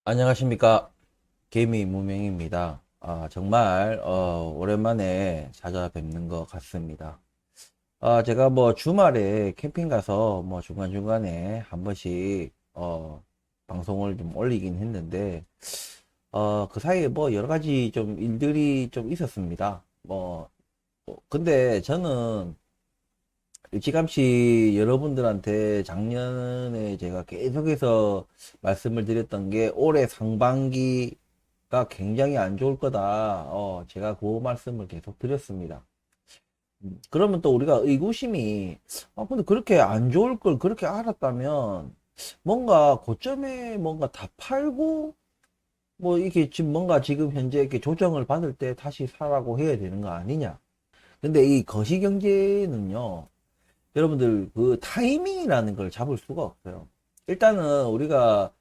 안녕하십니까. 개미 무명입니다. 정말 오랜만에 찾아뵙는 것 같습니다. 제가 뭐 주말에 캠핑 가서 뭐 중간중간에 한 번씩 방송을 좀 올리긴 했는데 그 사이에 뭐 여러 가지 좀 일들이 좀 있었습니다. 근데 저는 일찌감치 여러분들한테 작년에 제가 계속해서 말씀을 드렸던 게 올해 상반기가 굉장히 안 좋을 거다. 제가 그 말씀을 계속 드렸습니다. 그러면 또 우리가 의구심이, 근데 그렇게 안 좋을 걸 그렇게 알았다면 뭔가 고점에 뭔가 다 팔고 뭐 이게 지금 뭔가 지금 현재 이렇게 조정을 받을 때 다시 사라고 해야 되는 거 아니냐. 근데 이 거시경제는요. 여러분들 그 타이밍이라는 걸 잡을 수가 없어요. 일단은 우리가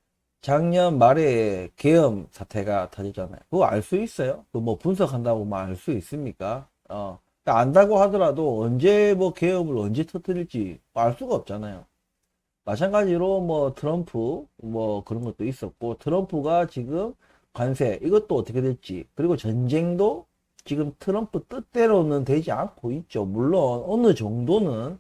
작년 말에 계엄 사태가 터졌잖아요. 그거 알 수 있어요? 그 뭐 분석한다고 뭐 알 수 있습니까? 그러니까 안다고 하더라도 언제 뭐 계엄을 언제 터뜨릴지 알 수가 없잖아요. 마찬가지로 뭐 트럼프 뭐 그런 것도 있었고 트럼프가 지금 관세 이것도 어떻게 될지 그리고 전쟁도 지금 트럼프 뜻대로는 되지 않고 있죠. 물론 어느 정도는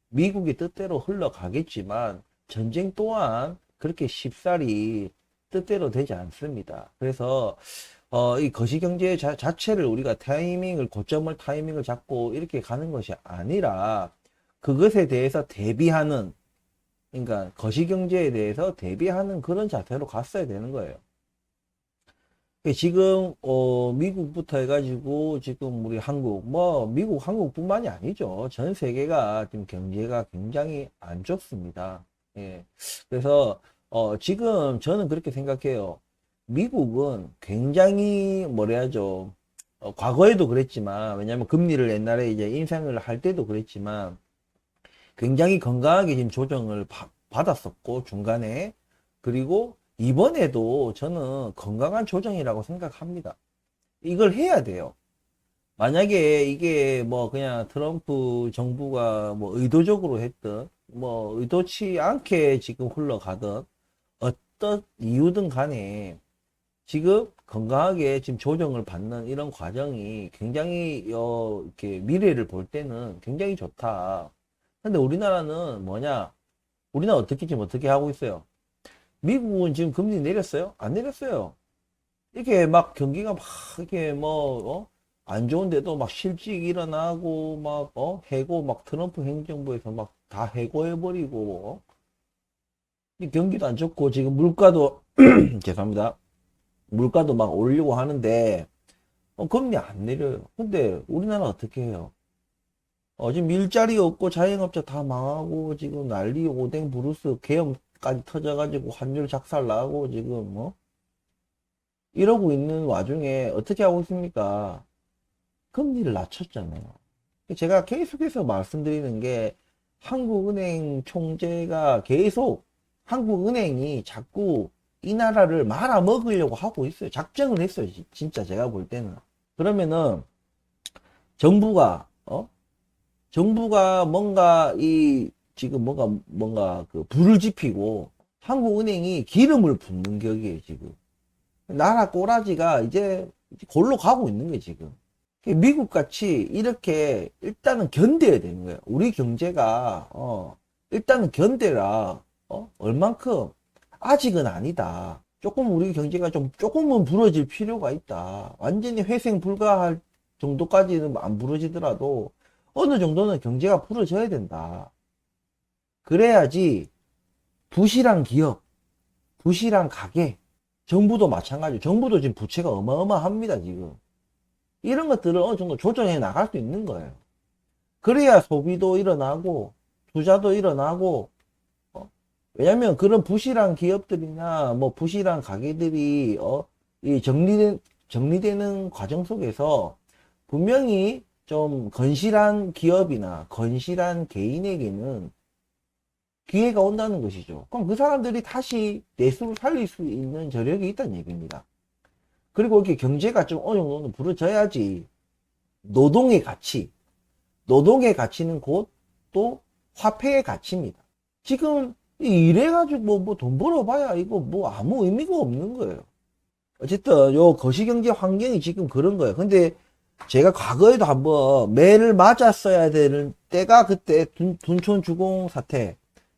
미국의 뜻대로 흘러가겠지만 전쟁 또한 그렇게 쉽사리 뜻대로 되지 않습니다. 그래서 이 거시경제 자체를 우리가 고점을 타이밍을 잡고 이렇게 가는 것이 아니라 그것에 대해서 대비하는 그러니까 거시경제에 대해서 대비하는 그런 자세로 갔어야 되는 거예요. 지금 미국부터 해가지고 지금 우리 한국 뭐 미국 한국뿐만이 아니죠. 전 세계가 지금 경제가 굉장히 안 좋습니다. 예. 그래서 지금 저는 그렇게 생각해요. 미국은 굉장히 뭐라 하죠. 과거에도 그랬지만 왜냐하면 금리를 옛날에 이제 인상을 할 때도 그랬지만 굉장히 건강하게 지금 조정을 받았었고 중간에 그리고 이번에도 저는 건강한 조정이라고 생각합니다. 이걸 해야 돼요. 만약에 이게 뭐 그냥 트럼프 정부가 뭐 의도적으로 했든 뭐 의도치 않게 지금 흘러가든 어떤 이유든 간에 지금 건강하게 지금 조정을 받는 이런 과정이 굉장히 이렇게 미래를 볼 때는 굉장히 좋다. 근데 우리나라는 뭐냐? 우리나라 어떻게 지금 어떻게 하고 있어요? 미국은 지금 금리 내렸어요? 안 내렸어요. 이렇게 막 경기가 막 이렇게 안 좋은데도 막 실직 일어나고 해고 막 트럼프 행정부에서 막 다 해고해버리고 이 경기도 안 좋고 지금 물가도 죄송합니다. 물가도 막 오르려고 하는데 금리 안 내려요. 근데 우리나라 어떻게 해요? 지금 일자리 없고 자영업자 다 망하고 지금 난리 오뎅 브루스 계엄까지 터져가지고 환율 작살 나고 지금 이러고 있는 와중에 어떻게 하고 있습니까? 금리를 낮췄잖아요. 제가 계속해서 말씀드리는 게 한국은행 총재가 계속 한국은행이 자꾸 이 나라를 말아먹으려고 하고 있어요. 작정을 했어요. 진짜 제가 볼 때는. 그러면은 정부가 정부가 뭔가 지금 뭔가 그 불을 지피고 한국은행이 기름을 붓는 격이에요, 지금. 나라 꼬라지가 이제 골로 가고 있는 거예요, 지금. 미국 같이 이렇게 일단은 견뎌야 되는 거예요. 우리 경제가, 일단은 견뎌라. 얼만큼? 아직은 아니다. 조금 우리 경제가 조금은 부러질 필요가 있다. 완전히 회생 불가할 정도까지는 안 부러지더라도 어느 정도는 경제가 부러져야 된다. 그래야지 부실한 기업, 부실한 가게, 정부도 마찬가지로 정부도 지금 부채가 어마어마합니다, 지금. 이런 것들을 어느 정도 조정해 나갈 수 있는 거예요. 그래야 소비도 일어나고, 투자도 일어나고, 왜냐면 그런 부실한 기업들이나 뭐 부실한 가게들이, 이 정리되는 과정 속에서 분명히 좀 건실한 기업이나 건실한 개인에게는 기회가 온다는 것이죠. 그럼 그 사람들이 다시 내수를 살릴 수 있는 저력이 있다는 얘기입니다. 그리고 이렇게 경제가 좀 어느 정도는 부러져야지 노동의 가치, 노동의 가치는 곧 또 화폐의 가치입니다. 지금 이래가지고 뭐 돈 벌어봐야 이거 뭐 아무 의미가 없는 거예요. 어쨌든 요 거시경제 환경이 지금 그런 거예요. 근데 제가 과거에도 한번 매를 맞았어야 되는 때가 그때 둔촌 주공 사태.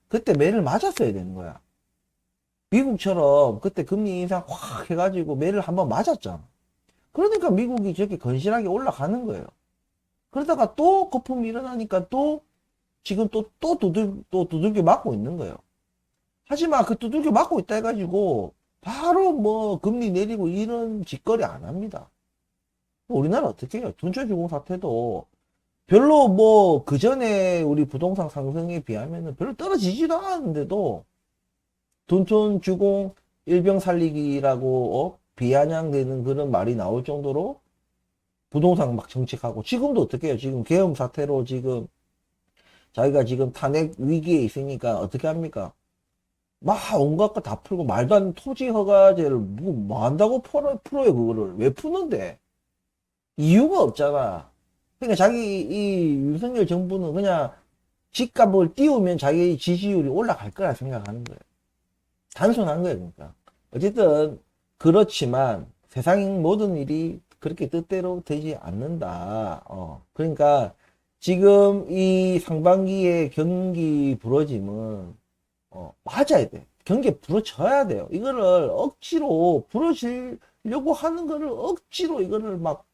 그때 매를 맞았어야 되는 거야. 미국처럼 그때 금리 인상 확 해가지고 매를 한번 맞았잖아. 그러니까 미국이 저렇게 건실하게 올라가는 거예요. 그러다가 또 거품이 일어나니까 또 지금 또 두들겨 맞고 있는 거예요. 하지만 그 두들겨 맞고 있다 해가지고 바로 뭐 금리 내리고 이런 짓거리 안 합니다. 우리나라 어떻게 해요? 둔촌주공 사태도 별로 뭐 그 전에 우리 부동산 상승에 비하면은 별로 떨어지지도 않았는데도 둔촌주공 일병 살리기라고 비아냥되는 그런 말이 나올 정도로 부동산 막 정책하고 지금도 어떻게 해요? 지금 계엄 사태로 지금 자기가 지금 탄핵 위기에 있으니까 어떻게 합니까? 막 온갖 거 다 풀고 말도 안 되는 토지 허가제를 뭐 한다고 풀어요 그거를 왜 푸는데 이유가 없잖아. 그러니까 자기 이 윤석열 정부는 그냥 집값을 띄우면 자기 지지율이 올라갈 거라 생각하는 거예요. 단순한 거예요 그러니까. 어쨌든 그렇지만 세상 모든 일이 그렇게 뜻대로 되지 않는다. 그러니까 지금 이 상반기에 경기 부러짐은 맞아야 돼. 경기에 부러져야 돼요. 이거를 억지로 부러지려고 하는 거를 억지로 이거를 막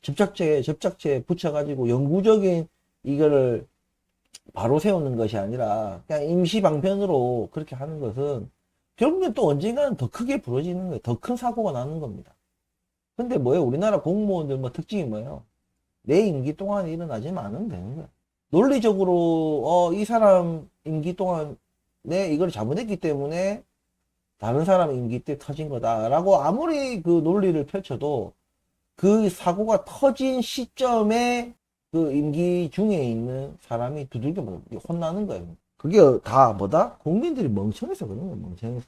접착제 붙여가지고 영구적인 이거를 바로 세우는 것이 아니라 그냥 임시 방편으로 그렇게 하는 것은 결국엔 또 언젠가는 더 크게 부러지는 거예요. 더 큰 사고가 나는 겁니다. 근데 뭐예요? 우리나라 공무원들 뭐 특징이 뭐예요? 내 임기 동안에 일어나지만 않으면 되는 거예요. 논리적으로 이 사람 임기 동안에 이걸 잘못했기 때문에 다른 사람 임기 때 터진 거다라고 아무리 그 논리를 펼쳐도 그 사고가 터진 시점에 그 임기 중에 있는 사람이 두들겨 혼나는 거예요. 그게 다 뭐다? 국민들이 멍청해서 그런 거예요. 멍청해서.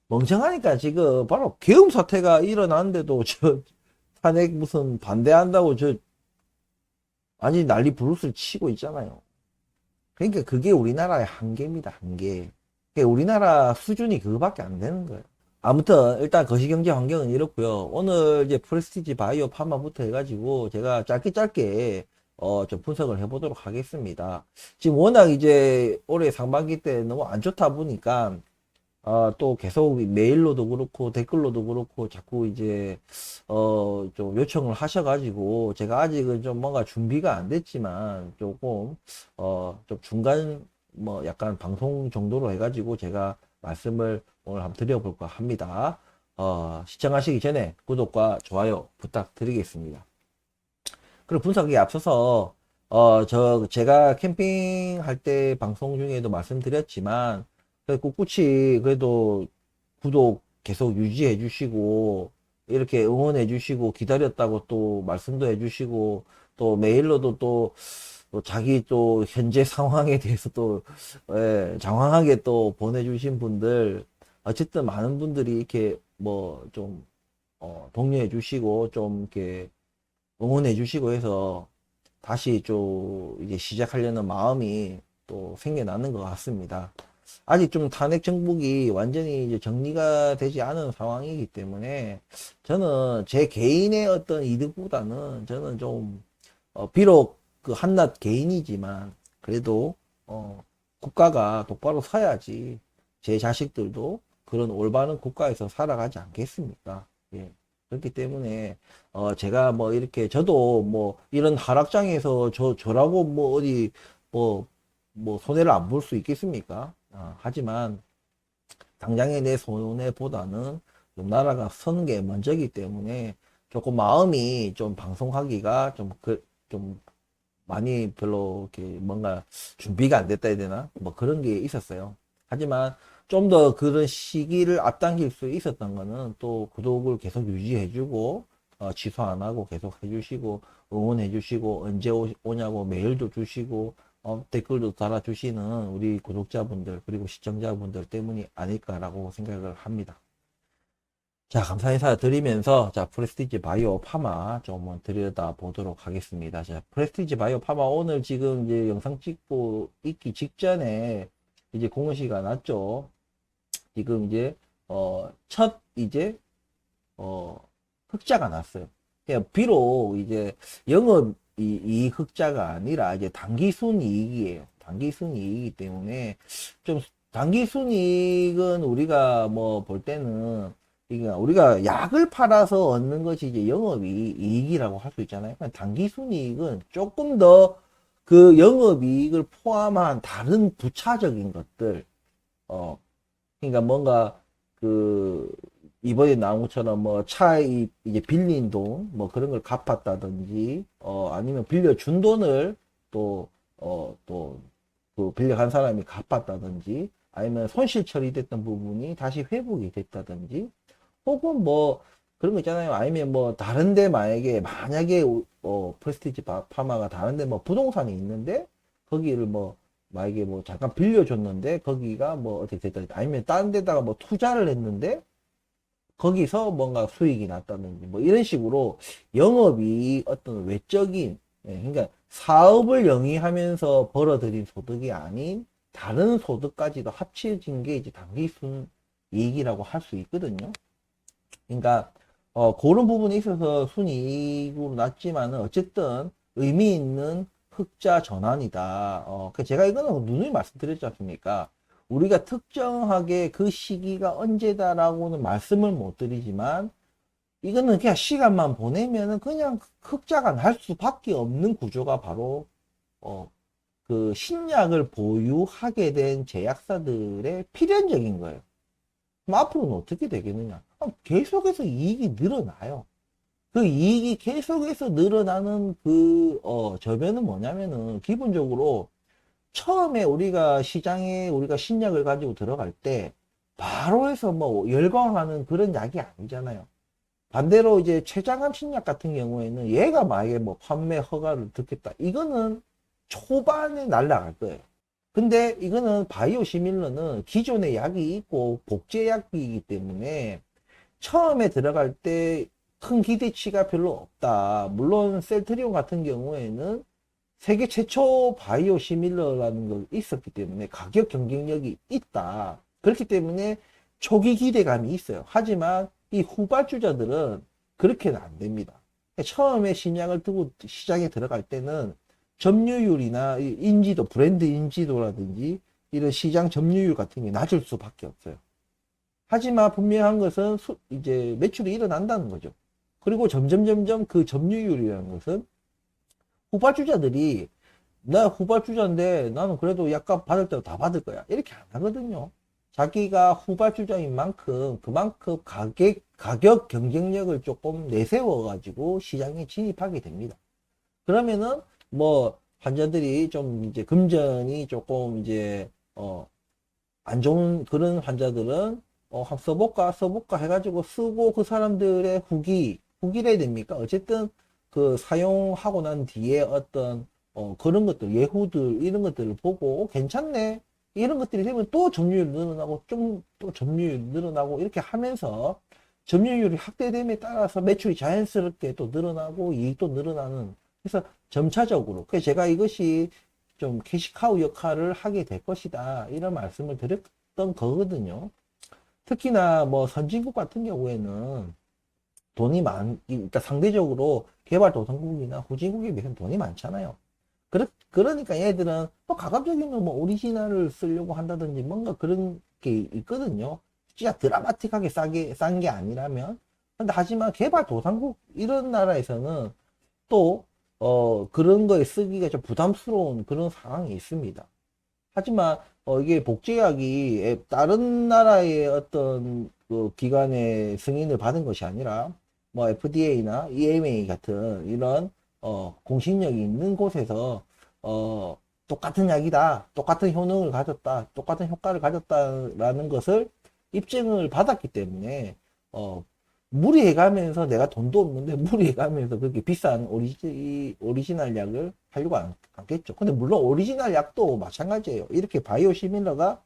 멍청하니까 지금 바로 계엄 사태가 일어났는데도 저 탄핵 무슨 반대한다고 저 완전히 난리 부르스를 치고 있잖아요. 그러니까 그게 우리나라의 한계입니다. 한계. 그러니까 우리나라 수준이 그거밖에 안 되는 거예요. 아무튼 일단 거시경제 환경은 이렇고요. 오늘 이제 프레스티지 바이오 파마부터 해가지고 제가 짧게 좀 분석을 해보도록 하겠습니다. 지금 워낙 이제 올해 상반기 때 너무 안 좋다 보니까 또 계속 메일로도 그렇고 댓글로도 그렇고 자꾸 이제 좀 요청을 하셔가지고 제가 아직은 좀 뭔가 준비가 안 됐지만 조금 좀 중간 뭐 약간 방송 정도로 해가지고 제가 말씀을 오늘 한번 드려볼까 합니다. 시청하시기 전에 구독과 좋아요 부탁드리겠습니다. 그리고 분석에 앞서서 제가 캠핑할 때 방송 중에도 말씀드렸지만 꿋꿋이 그래도 구독 계속 유지해 주시고 이렇게 응원해 주시고 기다렸다고 또 말씀도 해 주시고 또 메일로도 또 자기 또 현재 상황에 대해서 또 장황하게 또 보내주신 분들 어쨌든 많은 분들이 이렇게 뭐 좀 독려해 주시고 좀 이렇게 응원해 주시고 해서 다시 좀 이제 시작하려는 마음이 또 생겨나는 것 같습니다. 아직 좀 탄핵 정국이 완전히 이제 정리가 되지 않은 상황이기 때문에 저는 제 개인의 어떤 이득보다는 저는 좀 비록 그 한낱 개인이지만 그래도 국가가 똑바로 서야지 제 자식들도 그런 올바른 국가에서 살아가지 않겠습니까? 예. 그렇기 때문에 제가 뭐 이렇게 저도 뭐 이런 하락장에서 저라고 뭐 어디 뭐 손해를 안 볼 수 있겠습니까? 하지만 당장의 내 손해보다는 좀 나라가 서는 게 먼저기 때문에 조금 마음이 좀 방송하기가 좀 많이 별로 이렇게 뭔가 준비가 안 됐다 해야 되나? 뭐 그런 게 있었어요. 하지만 좀 더 그런 시기를 앞당길 수 있었던 거는 또 구독을 계속 유지해주고 취소 안 하고 계속 해주시고 응원해주시고 언제 오냐고 메일도 주시고 댓글도 달아주시는 우리 구독자분들 그리고 시청자분들 때문이 아닐까라고 생각을 합니다. 자, 감사 인사 드리면서 자 프레스티지 바이오 파마 좀 들여다 보도록 하겠습니다. 자 프레스티지 바이오 파마 오늘 지금 이제 영상 찍고 있기 직전에 이제 공시가 났죠. 지금 이제 첫 이제 흑자가 났어요. 그러니까 비록 이제 영업 이익 흑자가 아니라 이제 단기 순이익이에요. 단기 순이익이기 때문에 좀 단기 순이익은 우리가 뭐 볼 때는 이게 우리가 약을 팔아서 얻는 것이 이제 영업이익이라고 할 수 있잖아요. 그러니까 단기 순이익은 조금 더 그 영업이익을 포함한 다른 부차적인 것들, 그러니까 뭔가 그 이번에 나온 것처럼 뭐 차에 이제 빌린 돈 뭐 그런 걸 갚았다든지 아니면 빌려준 돈을 또 그 빌려간 사람이 갚았다든지 아니면 손실 처리됐던 부분이 다시 회복이 됐다든지 혹은 뭐 그런 거 있잖아요. 아니면 뭐 다른데 만약에 프레스티지 파마가 다른데 뭐 부동산이 있는데 거기를 뭐 만약에 뭐 잠깐 빌려줬는데 거기가 뭐 어떻게 됐다 아니면 다른 데다가 뭐 투자를 했는데 거기서 뭔가 수익이 났다든지 뭐 이런 식으로 영업이 어떤 외적인 그러니까 사업을 영위하면서 벌어들인 소득이 아닌 다른 소득까지도 합쳐진 게 이제 단기순 이익이라고 할 수 있거든요. 그러니까 그런 부분에 있어서 순이익으로 났지만은 어쨌든 의미 있는 흑자 전환이다. 제가 이거는 누누이 말씀드렸지 않습니까? 우리가 특정하게 그 시기가 언제다라고는 말씀을 못 드리지만 이거는 그냥 시간만 보내면은 그냥 흑자가 날 수밖에 없는 구조가 바로 그 신약을 보유하게 된 제약사들의 필연적인 거예요. 그럼 앞으로는 어떻게 되겠느냐? 계속해서 이익이 늘어나요. 그 이익이 계속해서 늘어나는 그 저변은 뭐냐면은 기본적으로 처음에 우리가 시장에 우리가 신약을 가지고 들어갈 때 바로 해서 뭐 열광하는 그런 약이 아니잖아요. 반대로 이제 췌장암 신약 같은 경우에는 얘가 만약에 뭐 판매 허가를 듣겠다. 이거는 초반에 날라갈 거예요. 근데 이거는 바이오 시밀러는 기존의 약이 있고 복제약이기 때문에 처음에 들어갈 때 큰 기대치가 별로 없다. 물론 셀트리온 같은 경우에는 세계 최초 바이오 시밀러라는 걸 있었기 때문에 가격 경쟁력이 있다. 그렇기 때문에 초기 기대감이 있어요. 하지만 이 후발주자들은 그렇게는 안 됩니다. 처음에 신약을 두고 시장에 들어갈 때는 점유율이나 인지도, 브랜드 인지도라든지 이런 시장 점유율 같은 게 낮을 수밖에 없어요. 하지만 분명한 것은 이제 매출이 일어난다는 거죠. 그리고 점점 그 점유율이라는 것은 후발주자들이 나 후발주자인데 나는 그래도 약간 받을 때도 다 받을 거야. 이렇게 안 하거든요. 자기가 후발주자인 만큼 그만큼 가격 경쟁력을 조금 내세워 가지고 시장에 진입하게 됩니다. 그러면은 뭐 환자들이 좀 이제 금전이 조금 이제 안 좋은 그런 환자들은 한번 써볼까 해가지고 쓰고 그 사람들의 후기를 해야 됩니까? 어쨌든 그 사용하고 난 뒤에 어떤 그런 것들 예후들 이런 것들을 보고 괜찮네 이런 것들이 되면 또 점유율 늘어나고 좀 또 점유율 늘어나고 이렇게 하면서 점유율이 확대됨에 따라서 매출이 자연스럽게 또 늘어나고 이익도 늘어나는 그래서 점차적으로 그래서 제가 이것이 좀 캐시카우 역할을 하게 될 것이다 이런 말씀을 드렸던 거거든요. 특히나 뭐 선진국 같은 경우에는 그러니까 상대적으로 개발도상국이나 후진국에 비해서는 돈이 많잖아요. 그러니까 얘들은 또 가급적이면 뭐 오리지널을 쓰려고 한다든지 뭔가 그런 게 있거든요. 진짜 드라마틱하게 싼 게 아니라면. 근데 하지만 개발도상국 이런 나라에서는 또 그런 거에 쓰기가 좀 부담스러운 그런 상황이 있습니다. 하지만 이게 복제약이 다른 나라의 어떤 그 기관의 승인을 받은 것이 아니라 뭐 FDA나 EMA 같은 이런 공신력이 있는 곳에서 똑같은 약이다, 똑같은 효능을 가졌다, 똑같은 효과를 가졌다라는 것을 입증을 받았기 때문에 무리해가면서 내가 돈도 없는데 무리해가면서 그렇게 비싼 오리지널 약을 하려고 않겠죠. 근데 물론 오리지널 약도 마찬가지예요. 이렇게 바이오 시밀러가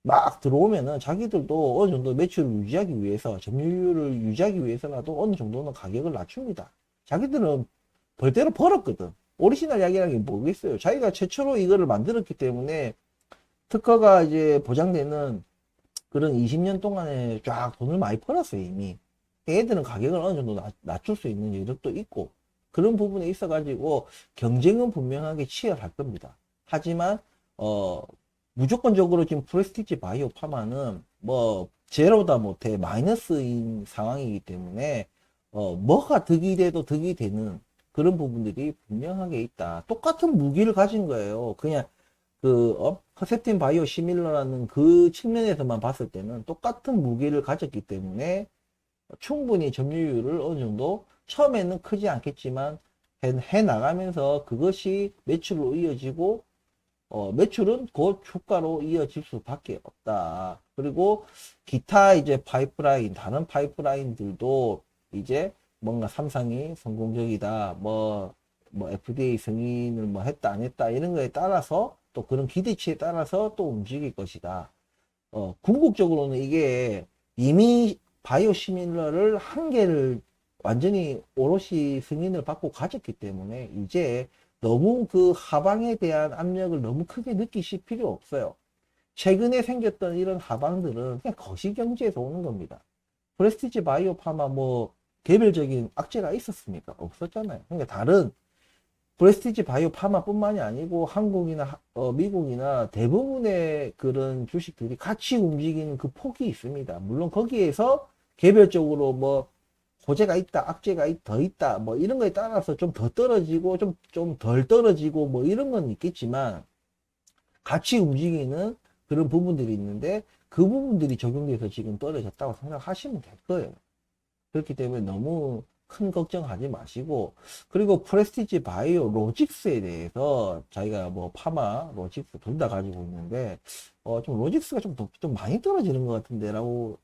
막 들어오면은 자기들도 어느 정도 매출을 유지하기 위해서 점유율을 유지하기 위해서라도 어느 정도는 가격을 낮춥니다. 자기들은 벌대로 벌었거든. 오리지널 약이라는 게 뭐겠어요. 자기가 최초로 이거를 만들었기 때문에 특허가 이제 보장되는 그런 20년 동안에 쫙 돈을 많이 벌었어요, 이미. 얘들은 가격을 어느 정도 낮출 수 있는 여력도 있고, 그런 부분에 있어가지고 경쟁은 분명하게 치열할 겁니다. 하지만, 무조건적으로 지금 프레스티지 바이오 파마는 뭐, 제로다 못해 마이너스인 상황이기 때문에, 뭐가 득이 돼도 득이 되는 그런 부분들이 분명하게 있다. 똑같은 무기를 가진 거예요. 그냥 허셉틴 바이오 시밀러라는 그 측면에서만 봤을 때는 똑같은 무게를 가졌기 때문에 충분히 점유율을 어느 정도 처음에는 크지 않겠지만 해 나가면서 그것이 매출로 이어지고 매출은 곧 주가로 이어질 수밖에 없다. 그리고 기타 이제 파이프라인, 다른 파이프라인들도 이제 뭔가 삼성이 성공적이다, 뭐 FDA 승인을 뭐 했다 안 했다 이런 거에 따라서 또 그런 기대치에 따라서 또 움직일 것이다. 궁극적으로는 이게 이미 바이오 시밀러를 한 개를 완전히 오롯이 승인을 받고 가졌기 때문에 이제 너무 그 하방에 대한 압력을 너무 크게 느끼실 필요 없어요. 최근에 생겼던 이런 하방들은 그냥 거시경제에서 오는 겁니다. 프레스티지 바이오 파마 뭐 개별적인 악재가 있었습니까? 없었잖아요. 그러니까 다른 프레스티지 바이오 파마뿐만이 아니고 한국이나 미국이나 대부분의 그런 주식들이 같이 움직이는 그 폭이 있습니다. 물론 거기에서 개별적으로 뭐 호재가 있다, 악재가 더 있다, 뭐 이런 거에 따라서 좀 더 떨어지고 좀 덜 떨어지고 뭐 이런 건 있겠지만 같이 움직이는 그런 부분들이 있는데 그 부분들이 적용돼서 지금 떨어졌다고 생각하시면 될 거예요. 그렇기 때문에 너무 큰 걱정하지 마시고, 그리고 프레스티지 바이오 로직스에 대해서 자기가 뭐 파마 로직스 둘 다 가지고 있는데 좀 로직스가 좀 많이 떨어지는 것 같은데라고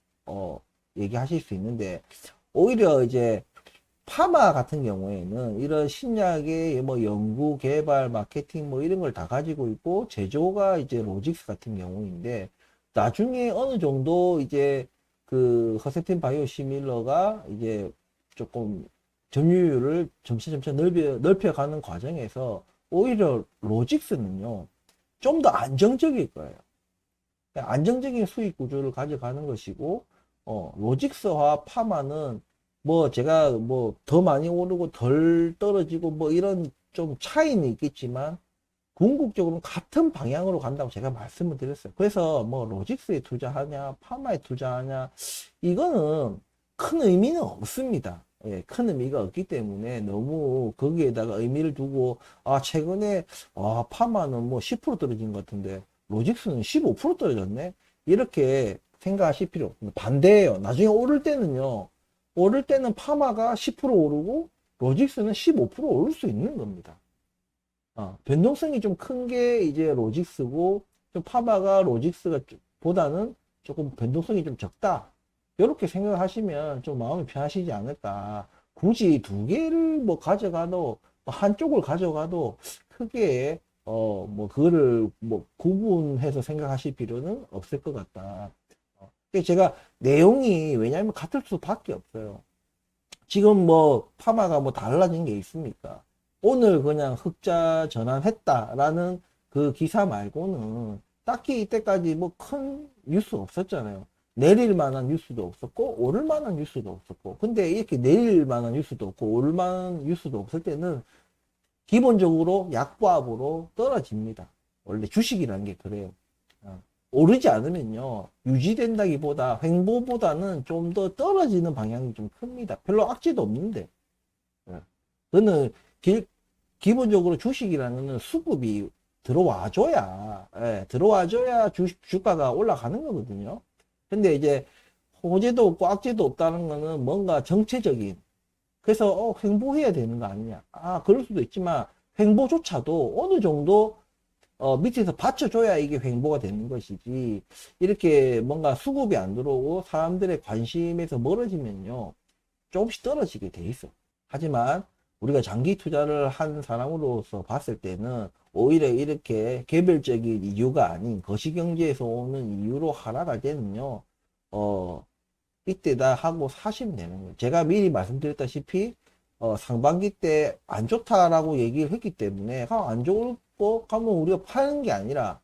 얘기하실 수 있는데, 오히려 이제 파마 같은 경우에는 이런 신약의 뭐 연구 개발 마케팅 뭐 이런 걸 다 가지고 있고 제조가 이제 로직스 같은 경우인데, 나중에 어느 정도 이제 그 허세틴 바이오 시밀러가 이제 조금 점유율을 점차 넓혀가는 과정에서 오히려 로직스는요 좀 더 안정적일 거예요. 안정적인 수익 구조를 가져가는 것이고, 로직스와 파마는 뭐 제가 뭐 더 많이 오르고 덜 떨어지고 뭐 이런 좀 차이는 있겠지만 궁극적으로는 같은 방향으로 간다고 제가 말씀을 드렸어요. 그래서 뭐 로직스에 투자하냐 파마에 투자하냐 이거는 큰 의미는 없습니다. 예, 큰 의미가 없기 때문에 너무 거기에다가 의미를 두고 최근에 파마는 뭐 10% 떨어진 것 같은데 로직스는 15% 떨어졌네 이렇게 생각하실 필요 없습니다. 반대예요. 나중에 오를 때는 파마가 10% 오르고 로직스는 15% 오를 수 있는 겁니다. 변동성이 좀 큰 게 이제 로직스고, 좀 파마가 로직스가 보다는 조금 변동성이 좀 적다. 이렇게 생각하시면 좀 마음이 편하시지 않을까. 굳이 두 개를 뭐 가져가도, 한쪽을 가져가도 크게, 뭐, 그거를 뭐 구분해서 생각하실 필요는 없을 것 같다. 제가 내용이 왜냐하면 같을 수밖에 없어요. 지금 뭐 파마가 뭐 달라진 게 있습니까? 오늘 그냥 흑자 전환했다라는 그 기사 말고는 딱히 이때까지 뭐 큰 뉴스 없었잖아요. 내릴 만한 뉴스도 없었고 오를 만한 뉴스도 없었고, 근데 이렇게 내릴 만한 뉴스도 없고 오를 만한 뉴스도 없을 때는 기본적으로 약보합으로 떨어집니다. 원래 주식이라는 게 그래요. 오르지 않으면요 유지된다기보다 횡보보다는 좀 더 떨어지는 방향이 좀 큽니다. 별로 악재도 없는데. 저는 기본적으로 주식이라는 수급이 들어와줘야 주가가 올라가는 거거든요. 근데 이제 호재도 없고 악재도 없다는 거는 뭔가 정체적인, 그래서 횡보해야 되는 거 아니냐. 그럴 수도 있지만 횡보조차도 어느 정도 밑에서 받쳐줘야 이게 횡보가 되는 것이지, 이렇게 뭔가 수급이 안 들어오고 사람들의 관심에서 멀어지면요 조금씩 떨어지게 돼 있어. 하지만 우리가 장기 투자를 한 사람으로서 봤을 때는 오히려 이렇게 개별적인 이유가 아닌 거시경제에서 오는 이유로 하락할 때는요 이때다 하고 사시면 되는 거예요. 제가 미리 말씀드렸다시피 상반기 때 안 좋다라고 얘기를 했기 때문에 안 좋고 가면 우리가 파는 게 아니라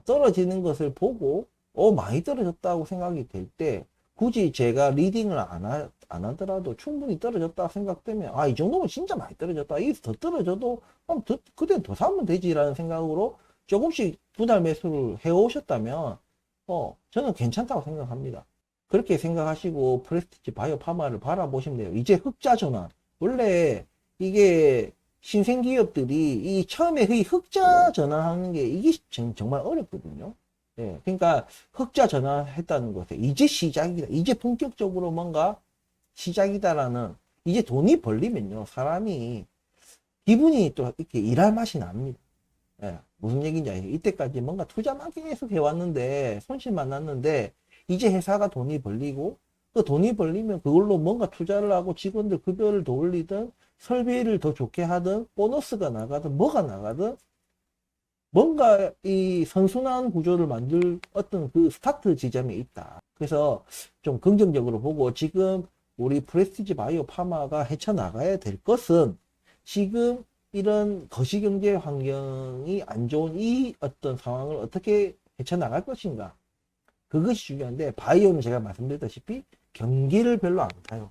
떨어지는 것을 보고, 많이 떨어졌다고 생각이 될 때, 굳이 제가 리딩을 안 하더라도 충분히 떨어졌다고 생각되면, 이 정도면 진짜 많이 떨어졌다. 여기서 더 떨어져도, 그땐 더 사면 되지라는 생각으로 조금씩 분할 매수를 해오셨다면, 저는 괜찮다고 생각합니다. 그렇게 생각하시고 프레스티지 바이오 파마를 바라보시면 돼요. 이제 흑자 전환. 원래 이게 신생 기업들이 이 처음에 이 흑자 전환하는 게 이게 정말 어렵거든요. 예, 그러니까 흑자 전환했다는 것에 이제 시작이다. 이제 본격적으로 뭔가 시작이다라는 이제 돈이 벌리면요 사람이 기분이 또 이렇게 일할 맛이 납니다. 예, 무슨 얘기인지 아시죠? 이때까지 뭔가 투자만 계속 해왔는데 손실만 났는데 이제 회사가 돈이 벌리고 그 돈이 벌리면 그걸로 뭔가 투자를 하고 직원들 급여를 더 올리든 설비를 더 좋게 하든 보너스가 나가든 뭐가 나가든 뭔가 이 선순환 구조를 만들 어떤 그 스타트 지점에 있다. 그래서 좀 긍정적으로 보고 지금 우리 프레스티지 바이오 파마가 헤쳐나가야 될 것은 지금 이런 거시경제 환경이 안 좋은 이 어떤 상황을 어떻게 헤쳐나갈 것인가. 그것이 중요한데 바이오는 제가 말씀드렸다시피 경기를 별로 안 타요.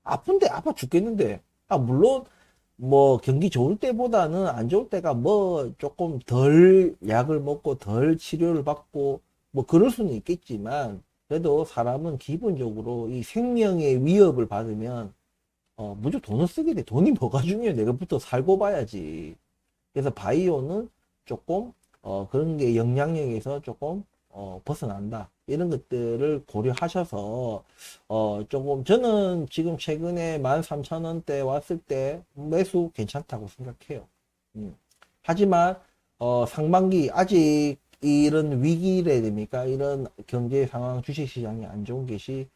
아픈데 아파 죽겠는데. 물론 뭐 경기 좋을 때보다는 안 좋을 때가 뭐 조금 덜 약을 먹고 덜 치료를 받고 뭐 그럴 수는 있겠지만 그래도 사람은 기본적으로 이 생명의 위협을 받으면 무조건 돈을 쓰게 돼. 돈이 뭐가 중요해. 내가부터 살고 봐야지. 그래서 바이오는 조금 그런 게 영향력에서 조금 벗어난다. 이런 것들을 고려하셔서 조금 저는 지금 최근에 13,000원대 왔을 때 매수 괜찮다고 생각해요. 하지만 상반기 아직 이런 위기래 됩니까? 이런 경제 상황 주식시장이 안 좋은 것이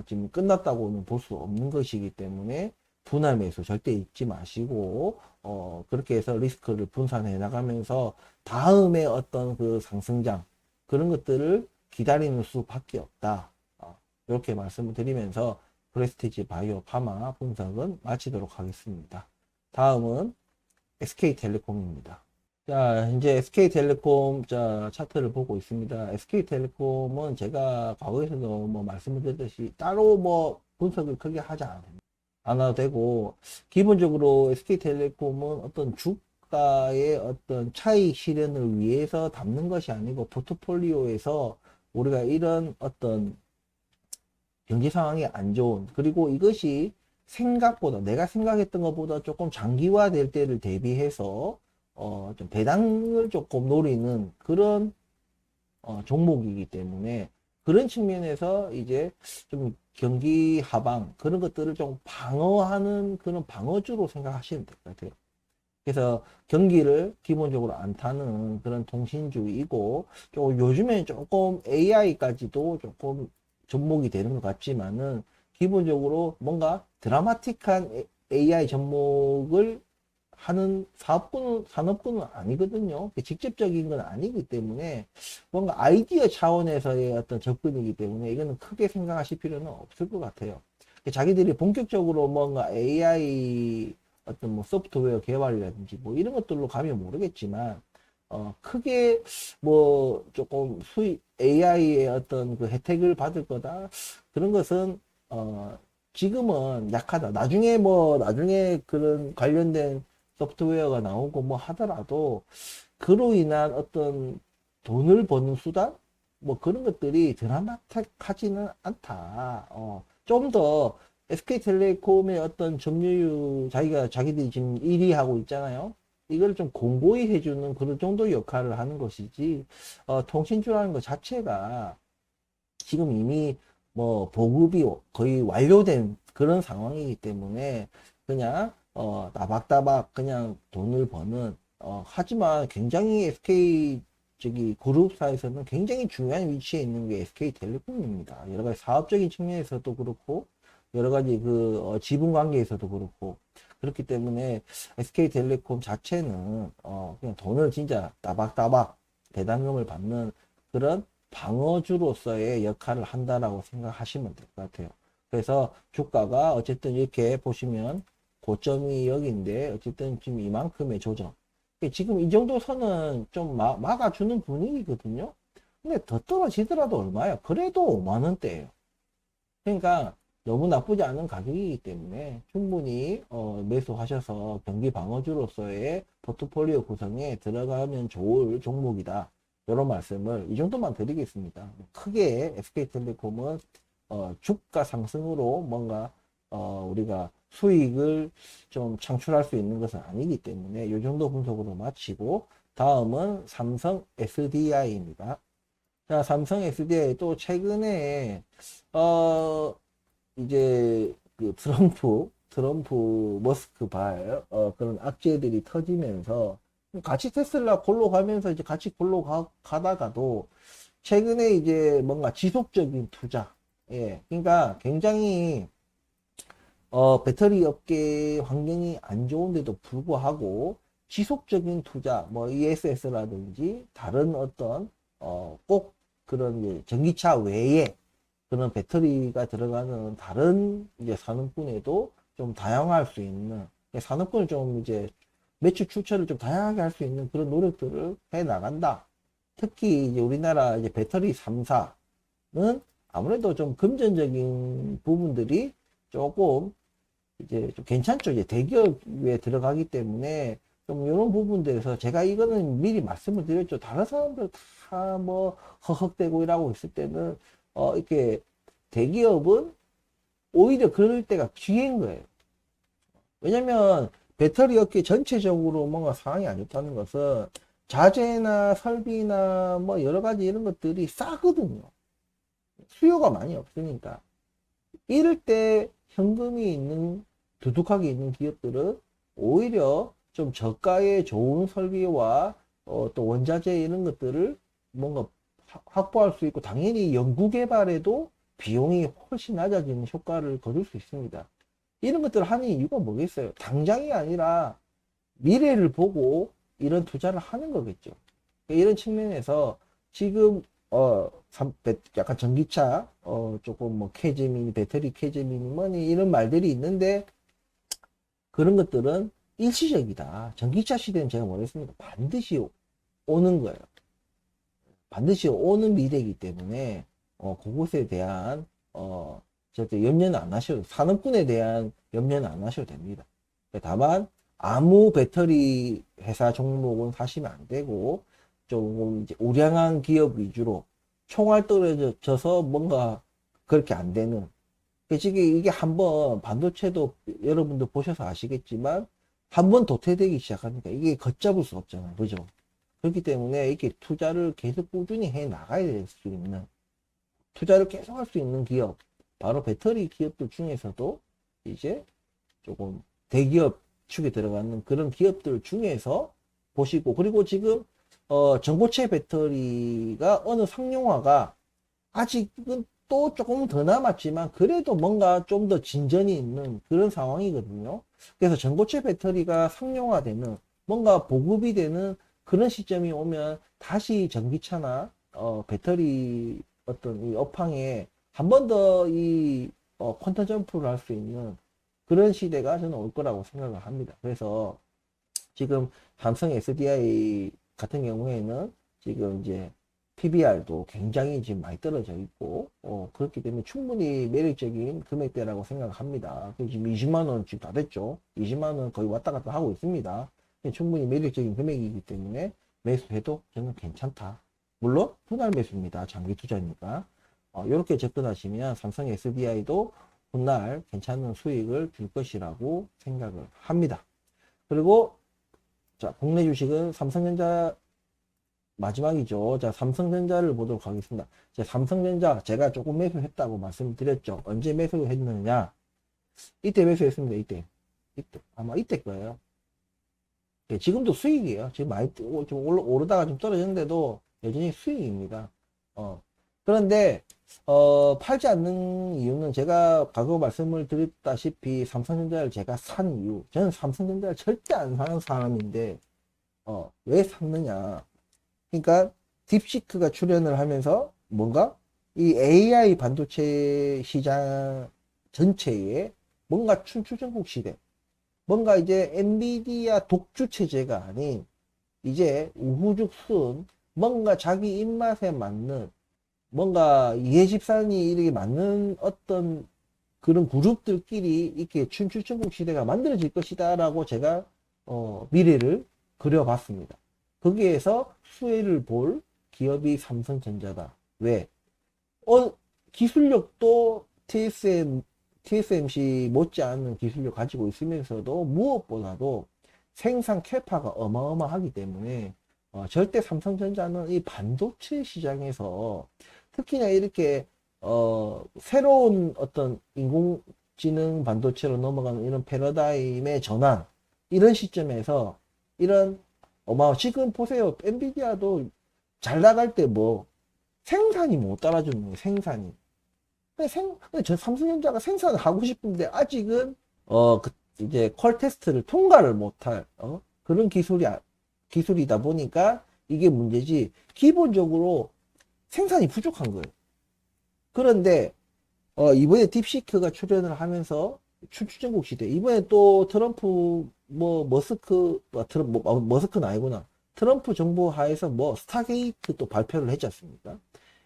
지금 끝났다고는 볼 수 없는 것이기 때문에 분할 매수 절대 잊지 마시고 그렇게 해서 리스크를 분산해 나가면서 다음에 어떤 그 상승장 그런 것들을 기다리는 수밖에 없다. 이렇게 말씀을 드리면서 프레스티지 바이오 파마 분석은 마치도록 하겠습니다. 다음은 SK텔레콤입니다. 자, 이제 SK텔레콤 차트를 보고 있습니다. SK텔레콤은 제가 과거에서도 뭐 말씀을 드렸듯이 따로 뭐 분석을 크게 하지 않아도 되고, 기본적으로 SK텔레콤은 어떤 주가의 어떤 차익 실현을 위해서 담는 것이 아니고, 포트폴리오에서 우리가 이런 어떤 경기 상황이 안 좋은, 그리고 이것이 생각보다, 내가 생각했던 것보다 조금 장기화될 때를 대비해서, 좀 배당을 조금 노리는 그런, 종목이기 때문에, 그런 측면에서 이제 좀 경기 하방, 그런 것들을 좀 방어하는 그런 방어주로 생각하시면 될 것 같아요. 그래서 경기를 기본적으로 안 타는 그런 통신주이고, 요즘에 조금 AI까지도 조금 접목이 되는 것 같지만은, 기본적으로 뭔가 드라마틱한 AI 접목을 하는 산업군은 아니거든요. 직접적인 건 아니기 때문에, 뭔가 아이디어 차원에서의 어떤 접근이기 때문에, 이거는 크게 생각하실 필요는 없을 것 같아요. 자기들이 본격적으로 뭔가 AI 어떤 뭐 소프트웨어 개발이라든지 뭐 이런 것들로 가면 모르겠지만 크게 뭐 조금 수익 AI의 어떤 그 혜택을 받을 거다 그런 것은 지금은 약하다. 나중에 그런 관련된 소프트웨어가 나오고 뭐 하더라도 그로 인한 어떤 돈을 버는 수단 뭐 그런 것들이 드라마틱하지는 않다. 좀 더 SK텔레콤의 어떤 점유율 자기들이 지금 1위 하고 있잖아요. 이걸 좀 공고히 해주는 그런 정도 역할을 하는 것이지 통신주라는 것 자체가 지금 이미 뭐 보급이 거의 완료된 그런 상황이기 때문에 그냥 따박따박 그냥 돈을 버는 하지만 굉장히 SK 저기 그룹사에서는 굉장히 중요한 위치에 있는 게 SK텔레콤입니다. 여러 가지 사업적인 측면에서도 그렇고 여러 가지 그 지분 관계에서도 그렇고 그렇기 때문에 SK텔레콤 자체는 그냥 돈을 진짜 따박따박 배당금을 받는 그런 방어주로서의 역할을 한다라고 생각하시면 될 것 같아요. 그래서 주가가 어쨌든 이렇게 보시면 고점이 여기인데 어쨌든 지금 이만큼의 조정. 지금 이 정도 선은 좀 막아주는 분위기거든요. 근데 더 떨어지더라도 얼마예요? 그래도 5만 원대예요. 그러니까 너무 나쁘지 않은 가격이기 때문에 충분히 매수하셔서 경기 방어주로서의 포트폴리오 구성에 들어가면 좋을 종목이다. 이런 말씀을 이 정도만 드리겠습니다. 크게 SK텔레콤은 주가 상승으로 뭔가 우리가 수익을 좀 창출할 수 있는 것은 아니기 때문에 이 정도 분석으로 마치고 다음은 삼성 SDI입니다. 자, 삼성 SDI도 최근에 이제 그 트럼프 머스크 그런 악재들이 터지면서 같이 테슬라 골로 가면서 이제 같이 골로 가다가도 최근에 이제 뭔가 지속적인 투자, 예, 그러니까 굉장히 배터리 업계 환경이 안 좋은데도 불구하고 지속적인 투자, 뭐 ESS라든지 다른 어떤 꼭 그런 전기차 외에 그런 배터리가 들어가는 다른 이제 산업군에도 좀 다양할 수 있는 산업군을 좀 이제 매출 출처를 좀 다양하게 할 수 있는 그런 노력들을 해 나간다. 특히 이제 우리나라 이제 배터리 3사는 아무래도 좀 금전적인 부분들이 조금 이제 좀 괜찮죠. 이제 대기업에 들어가기 때문에 좀 이런 부분들에서 제가 이거는 미리 말씀을 드렸죠. 다른 사람들 다 뭐 허헉대고 일하고 있을 때는 이렇게 대기업은 오히려 그럴 때가 기회인 거예요. 왜냐면 배터리 업계 전체적으로 뭔가 상황이 안 좋다는 것은 자재나 설비나 뭐 여러 가지 이런 것들이 싸거든요. 수요가 많이 없으니까. 이럴 때 현금이 있는 두둑하게 있는 기업들은 오히려 좀 저가의 좋은 설비와 또 원자재 이런 것들을 뭔가 확보할 수 있고 당연히 연구개발에도 비용이 훨씬 낮아지는 효과를 거둘 수 있습니다. 이런 것들을 하는 이유가 뭐겠어요? 당장이 아니라 미래를 보고 이런 투자를 하는 거겠죠. 이런 측면에서 지금 약간 전기차 조금 뭐 캐즈미니 배터리 캐즈미니 뭐니 이런 말들이 있는데 그런 것들은 일시적이다. 전기차 시대는 제가 뭐랬습니까? 반드시 오는 거예요. 반드시 오는 미래이기 때문에 그것에 대한 절대 염려는 안 하셔도 산업군에 대한 염려는 안 하셔도 됩니다. 다만 아무 배터리 회사 종목은 사시면 안 되고 조금 이제 우량한 기업 위주로 총알 떨어져서 뭔가 그렇게 안 되는 지금 이게 한번 반도체도 여러분들 보셔서 아시겠지만 한번 도태되기 시작하니까 이게 걷잡을 수 없잖아요. 그죠? 그렇기 때문에 이렇게 투자를 계속 꾸준히 해 나가야 될 수 있는 투자를 계속 할 수 있는 기업 바로 배터리 기업들 중에서도 이제 조금 대기업 축에 들어가는 그런 기업들 중에서 보시고 그리고 지금 전고체 배터리가 어느 상용화가 아직은 또 조금 더 남았지만 그래도 뭔가 좀 더 진전이 있는 그런 상황이거든요. 그래서 전고체 배터리가 상용화되는 뭔가 보급이 되는 그런 시점이 오면 다시 전기차나 배터리 어떤 이 업황에 한 번 더 이 퀀터 점프를 할 수 있는 그런 시대가 저는 올 거라고 생각을 합니다. 그래서 지금 삼성 SDI 같은 경우에는 지금 이제 PBR도 굉장히 지금 많이 떨어져 있고 그렇기 때문에 충분히 매력적인 금액대라고 생각합니다. 지금 20만 원 지금 다 됐죠. 20만 원 거의 왔다 갔다 하고 있습니다. 충분히 매력적인 금액이기 때문에 매수해도 저는 괜찮다. 물론 분할 매수입니다. 장기 투자니까. 이렇게 접근하시면 삼성 SDI도 훗날 괜찮은 수익을 줄 것이라고 생각을 합니다. 그리고 자, 국내 주식은 삼성전자 마지막이죠. 자, 삼성전자를 보도록 하겠습니다. 자, 삼성전자 제가 조금 매수했다고 말씀드렸죠. 언제 매수했느냐? 이때 매수했습니다. 이때 아마 이때 거예요. 예, 지금도 수익이에요. 지금 많이 좀 오르다가 좀 떨어졌는데도 여전히 수익입니다. 그런데 팔지 않는 이유는 제가 과거 말씀을 드렸다시피 삼성전자를 제가 산 이유. 저는 삼성전자를 절대 안 사는 사람인데 왜 샀느냐? 그러니까 딥시크가 출연을 하면서 뭔가 이 AI 반도체 시장 전체에 뭔가 춘추전국 시대 뭔가 이제 엔비디아 독주 체제가 아닌 이제 우후죽순 뭔가 자기 입맛에 맞는 뭔가 이해집산이 이렇게 맞는 어떤 그런 그룹들끼리 이렇게 춘추전국 시대가 만들어질 것이다 라고 제가 미래를 그려봤습니다. 거기에서 수혜를 볼 기업이 삼성전자다. 왜? 기술력도 TSMC 못지않은 기술력 가지고 있으면서도 무엇보다도 생산 캐파가 어마어마하기 때문에 절대 삼성전자는 이 반도체 시장에서 특히나 이렇게 새로운 어떤 인공지능 반도체로 넘어가는 이런 패러다임의 전환 이런 시점에서 이런 지금 보세요. 엔비디아도 잘 나갈 때 뭐 생산이 못 따라주는 거예요. 생산이. 근데 저 삼성전자가 생산을 하고 싶은데 아직은 이제 퀄 테스트를 통과를 못할 그런 기술이다 보니까 이게 문제지. 기본적으로 생산이 부족한 거예요. 그런데 이번에 딥시크가 출연을 하면서 춘추전국 시대 이번에 또 트럼프 머스크는 아니구나. 트럼프 정부 하에서 스타게이트 또 발표를 했지 않습니까?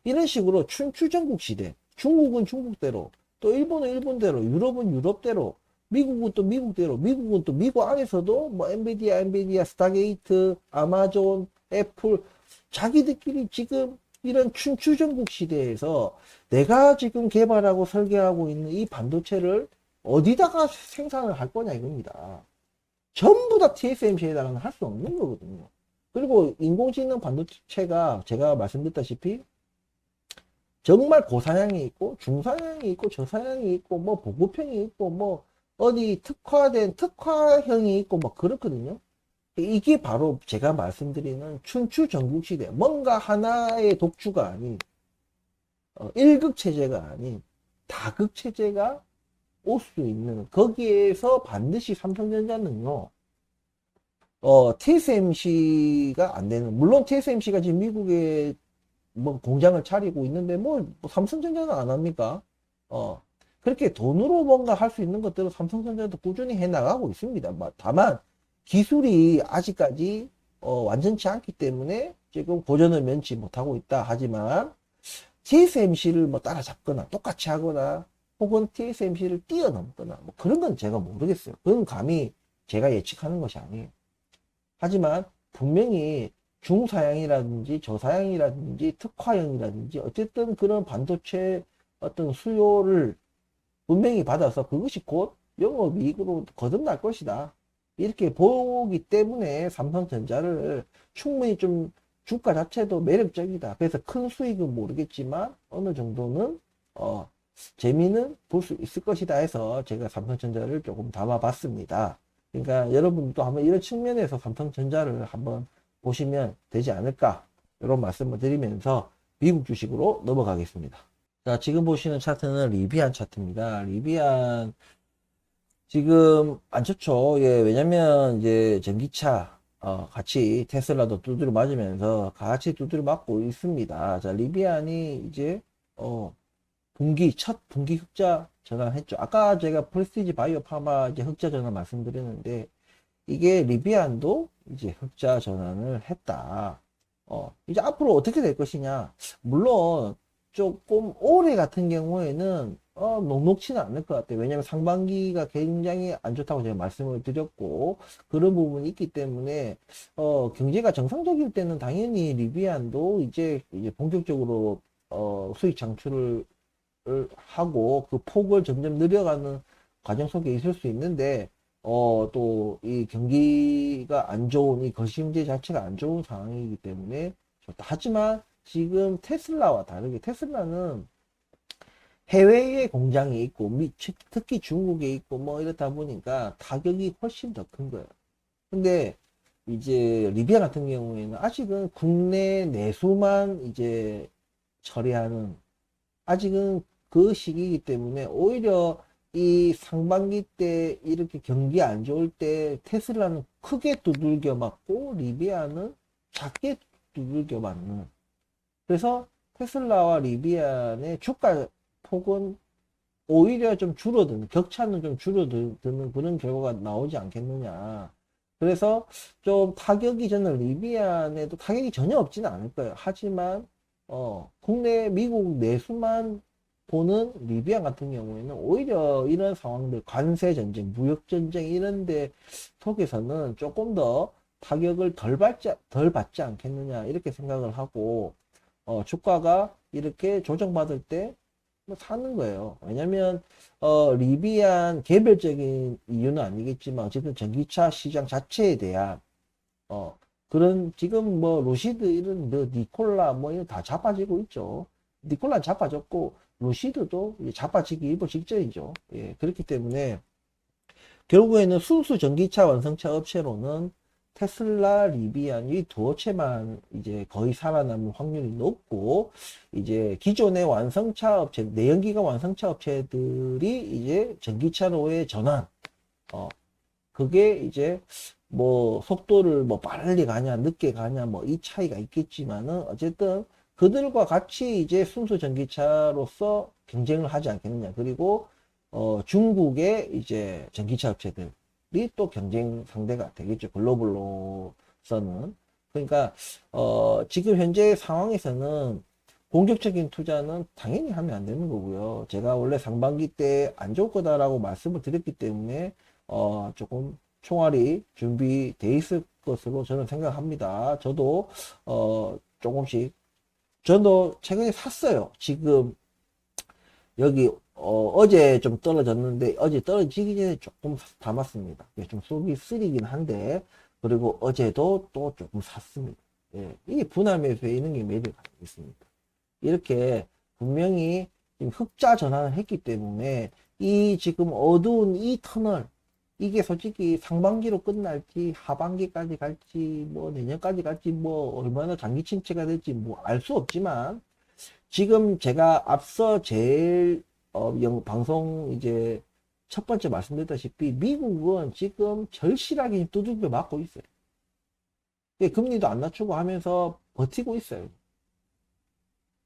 이런 식으로 춘추전국 시대 중국은 중국대로 또 일본은 일본대로 유럽은 유럽대로 미국은 또 미국대로 미국은 또 미국 안에서도 엔비디아 스타게이트 아마존 애플 자기들끼리 지금 이런 춘추전국 시대에서 내가 지금 개발하고 설계하고 있는 이 반도체를 어디다가 생산을 할 거냐 이겁니다. 전부 다 TSMC에다가는 할 수 없는 거거든요. 그리고 인공지능 반도체가 제가 말씀드렸다시피 정말 고사양이 있고 중사양이 있고 저사양이 있고 보급형이 있고 어디 특화된 특화형이 있고 그렇거든요. 이게 바로 제가 말씀드리는 춘추전국시대 뭔가 하나의 독주가 아닌 일극체제가 아닌 다극체제가 올 수 있는 거기에서 반드시 삼성전자는요 TSMC가 안 되는 물론 TSMC가 지금 미국에 공장을 차리고 있는데 삼성전자는 안 합니까? 그렇게 돈으로 뭔가 할 수 있는 것들은 삼성전자도 꾸준히 해 나가고 있습니다. 다만 기술이 아직까지 완전치 않기 때문에 지금 고전을 면치 못하고 있다 하지만 TSMC를 따라잡거나 똑같이 하거나 혹은 TSMC를 뛰어넘거나 그런 건 제가 모르겠어요. 그건 감히 제가 예측하는 것이 아니에요. 하지만 분명히 중사양이라든지 저사양이라든지 특화형이라든지 어쨌든 그런 반도체 어떤 수요를 분명히 받아서 그것이 곧 영업이익으로 거듭날 것이다. 이렇게 보기 때문에 삼성전자를 충분히 좀 주가 자체도 매력적이다. 그래서 큰 수익은 모르겠지만 어느 정도는 재미는 볼 수 있을 것이다 해서 제가 삼성전자를 조금 담아봤습니다. 그러니까 여러분도 한번 이런 측면에서 삼성전자를 한번 보시면 되지 않을까 이런 말씀을 드리면서 미국 주식으로 넘어가겠습니다. 자, 지금 보시는 차트는 리비안 차트입니다. 리비안 지금 안 좋죠. 예, 왜냐면 이제 전기차 같이 테슬라도 두드려 맞으면서 같이 두드려 맞고 있습니다. 자, 리비안이 이제 첫 분기 흑자 전환했죠. 아까 제가 프레스티지 바이오 파마 이제 흑자 전환 말씀드렸는데 이게 리비안도 이제 흑자 전환을 했다. 이제 앞으로 어떻게 될 것이냐. 물론 조금 올해 같은 경우에는 녹록치는 않을 것 같아요. 왜냐하면 상반기가 굉장히 안 좋다고 제가 말씀을 드렸고 그런 부분이 있기 때문에 경제가 정상적일 때는 당연히 리비안도 이제 본격적으로 수익 창출을 하고 그 폭을 점점 늘려가는 과정 속에 있을 수 있는데 또 이 경기가 안 좋은 이 거시경제 자체가 안 좋은 상황이기 때문에 좋다. 하지만 지금 테슬라와 다르게 테슬라는 해외에 공장이 있고 특히 중국에 있고 이렇다 보니까 타격이 훨씬 더 큰 거예요. 근데 이제 리비아 같은 경우에는 아직은 국내 내수만 이제 처리하는 아직은 그 시기이기 때문에 오히려 이 상반기 때 이렇게 경기 안 좋을 때 테슬라는 크게 두들겨 맞고 리비아는 작게 두들겨 맞는 그래서 테슬라와 리비안의 주가 폭은 오히려 좀 줄어드는 격차는 좀 줄어드는 그런 결과가 나오지 않겠느냐 그래서 좀 타격이 저는 리비안에도 타격이 전혀 없지는 않을 거예요. 하지만 국내 미국 내수만 보는 리비안 같은 경우에는 오히려 이런 상황들 관세 전쟁, 무역 전쟁 이런 데 속에서는 조금 더 타격을 덜 받지 않겠느냐 이렇게 생각을 하고 주가가 이렇게 조정받을 때 뭐 사는 거예요. 왜냐면 리비안 개별적인 이유는 아니겠지만 어쨌든 전기차 시장 자체에 대한 어 그런 지금 뭐 루시드 이런 뭐 니콜라 뭐 이런 다 자빠지고 있죠. 니콜라 자빠졌고 루시드도 이제 자빠지기 일보 직전이죠. 예, 그렇기 때문에 결국에는 순수 전기차 완성차 업체로는 테슬라, 리비안 이 두 업체만 이제 거의 살아남을 확률이 높고, 이제 기존의 완성차 업체, 내연기관 완성차 업체들이 이제 전기차로의 전환, 그게 이제 뭐 속도를 뭐 빨리 가냐, 늦게 가냐, 뭐 이 차이가 있겠지만은 어쨌든 그들과 같이 이제 순수 전기차로서 경쟁을 하지 않겠느냐. 그리고 중국의 이제 전기차 업체들이 또 경쟁 상대가 되겠죠. 글로벌로서는. 그러니까, 지금 현재 상황에서는 공격적인 투자는 당연히 하면 안 되는 거고요. 제가 원래 상반기 때 안 좋을 거다라고 말씀을 드렸기 때문에, 조금 총알이 준비돼 있을 것으로 저는 생각합니다. 저도, 조금씩, 저도 최근에 샀어요. 지금, 여기 어제 좀 떨어졌는데 어제 떨어지기 전에 조금 담았습니다. 좀 속이 쓰리긴 한데 그리고 어제도 또 조금 샀습니다. 예, 이게 분할 매수에 있는 게 매력이 있습니다. 이렇게 분명히 지금 흑자 전환을 했기 때문에 이 지금 어두운 이 터널 이게 솔직히 상반기로 끝날지 하반기까지 갈지 뭐 내년까지 갈지 뭐 얼마나 장기 침체가 될지 뭐 알 수 없지만 지금 제가 앞서 제일 방송 이제 첫 번째 말씀드렸다시피 미국은 지금 절실하게 두들겨 맞고 있어요. 금리도 안 낮추고 하면서 버티고 있어요.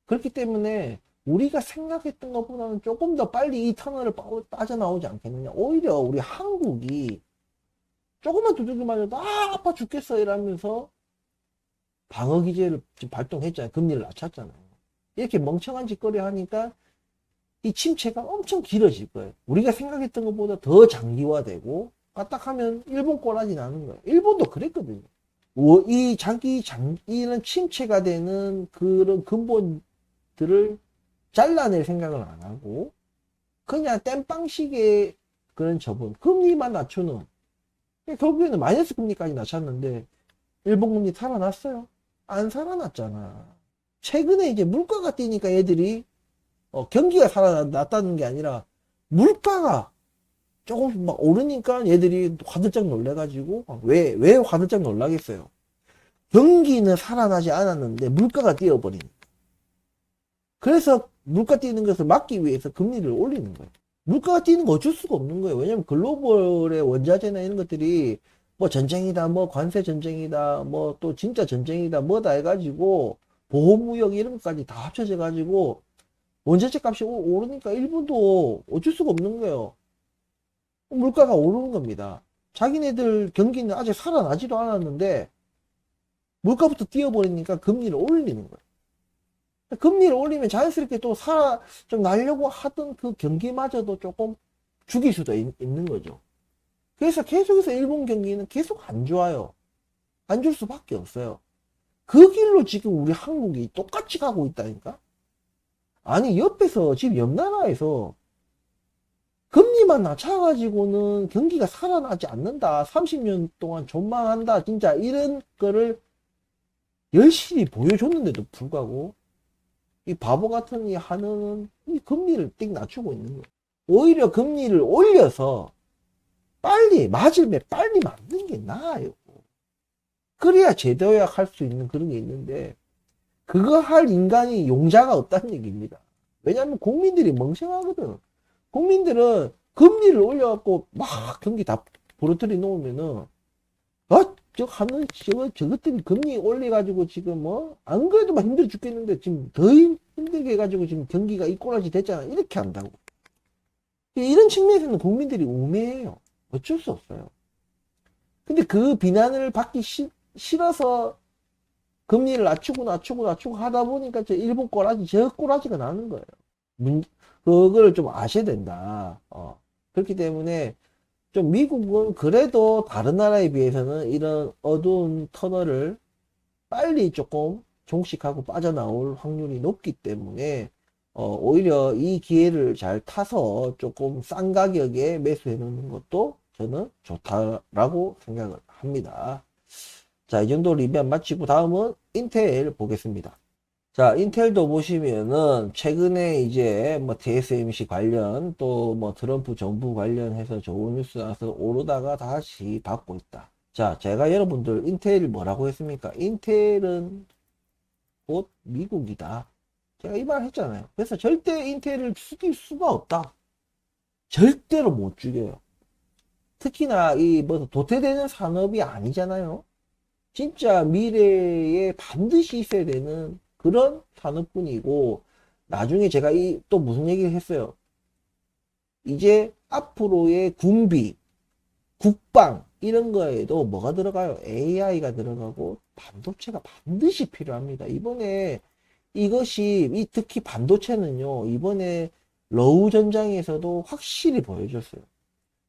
그렇기 때문에 우리가 생각했던 것보다는 조금 더 빨리 이 터널을 빠져나오지 않겠느냐. 오히려 우리 한국이 조금만 두들겨 맞아도 아파 죽겠어 이러면서 방어 기제를 지금 발동했잖아요. 금리를 낮췄잖아요. 이렇게 멍청한 짓거리 하니까 이 침체가 엄청 길어질 거예요. 우리가 생각했던 것보다 더 장기화되고 까딱하면 일본 꼴하지 나는 거예요. 일본도 그랬거든요. 이런 침체가 되는 그런 근본들을 잘라낼 생각을 안 하고 그냥 땜빵식의 그런 처분, 금리만 낮추는 결국에는 마이너스 금리까지 낮췄는데 일본 금리 살아났어요? 안 살아났잖아. 최근에 이제 물가가 뛰니까 애들이 경기가 살아났다는 게 아니라 물가가 조금씩 막 오르니까 얘들이 화들짝 놀래가지고 왜 화들짝 놀라겠어요. 경기는 살아나지 않았는데 물가가 뛰어버린. 그래서 물가 뛰는 것을 막기 위해서 금리를 올리는 거예요. 물가가 뛰는 거 어쩔 수가 없는 거예요. 왜냐면 글로벌의 원자재나 이런 것들이 뭐 전쟁이다, 뭐 관세 전쟁이다, 뭐 또 진짜 전쟁이다, 뭐다 해가지고 보호무역 이런 것까지 다 합쳐져 가지고 원자재 값이 오르니까 일본도 어쩔 수가 없는 거예요. 물가가 오르는 겁니다. 자기네들 경기는 아직 살아나지도 않았는데 물가부터 뛰어버리니까 금리를 올리는 거예요. 금리를 올리면 자연스럽게 또 좀 날려고 하던 그 경기마저도 조금 죽일 수도 있는 거죠. 그래서 계속해서 일본 경기는 계속 안 좋아요. 안 줄 수밖에 없어요. 그 길로 지금 우리 한국이 똑같이 가고 있다니까? 아니, 옆에서, 지금 옆 나라에서 금리만 낮춰가지고는 경기가 살아나지 않는다. 30년 동안 전망한다. 진짜 이런 거를 열심히 보여줬는데도 불구하고 이 바보 같은 이 한은은 이 금리를 띡 낮추고 있는 거예요. 오히려 금리를 올려서 빨리, 맞을 매 빨리 맞는 게 나아요. 그래야 재도약할 수 있는 그런 게 있는데 그거 할 인간이 용자가 없다는 얘기입니다. 왜냐하면 국민들이 멍청하거든. 국민들은 금리를 올려갖고 막 경기 다 부러뜨려 놓으면은 저것들이 금리 올려가지고 지금 뭐 안 그래도 막 힘들어 죽겠는데 지금 더 힘들게 해가지고 지금 경기가 이 꼬라지 됐잖아. 이렇게 한다고. 이런 측면에서는 국민들이 우매해요. 어쩔 수 없어요. 근데 그 비난을 받기 싫어서 금리를 낮추고 하다 보니까 저 일본 꼬라지, 저 꼬라지가 나는 거예요. 그거를 좀 아셔야 된다. 그렇기 때문에 좀 미국은 그래도 다른 나라에 비해서는 이런 어두운 터널을 빨리 조금 종식하고 빠져나올 확률이 높기 때문에 오히려 이 기회를 잘 타서 조금 싼 가격에 매수해 놓는 것도 저는 좋다라고 생각을 합니다. 자, 이 정도 리뷰 마치고 다음은 인텔 보겠습니다. 자, 인텔도 보시면은 최근에 이제 뭐 TSMC 관련 또 뭐 트럼프 정부 관련해서 좋은 뉴스 나서 오르다가 다시 받고 있다. 자, 제가 여러분들 인텔 뭐라고 했습니까? 인텔은 곧 미국이다. 제가 이 말 했잖아요. 그래서 절대 인텔을 죽일 수가 없다. 절대로 못 죽여요. 특히나 이 뭐 도태되는 산업이 아니잖아요. 진짜 미래에 반드시 있어야 되는 그런 산업군이고, 나중에 제가 또 무슨 얘기를 했어요. 이제 앞으로의 군비, 국방 이런 거에도 뭐가 들어가요? AI가 들어가고 반도체가 반드시 필요합니다. 이번에 이것이 특히 반도체는요, 이번에 러우 전장에서도 확실히 보여줬어요.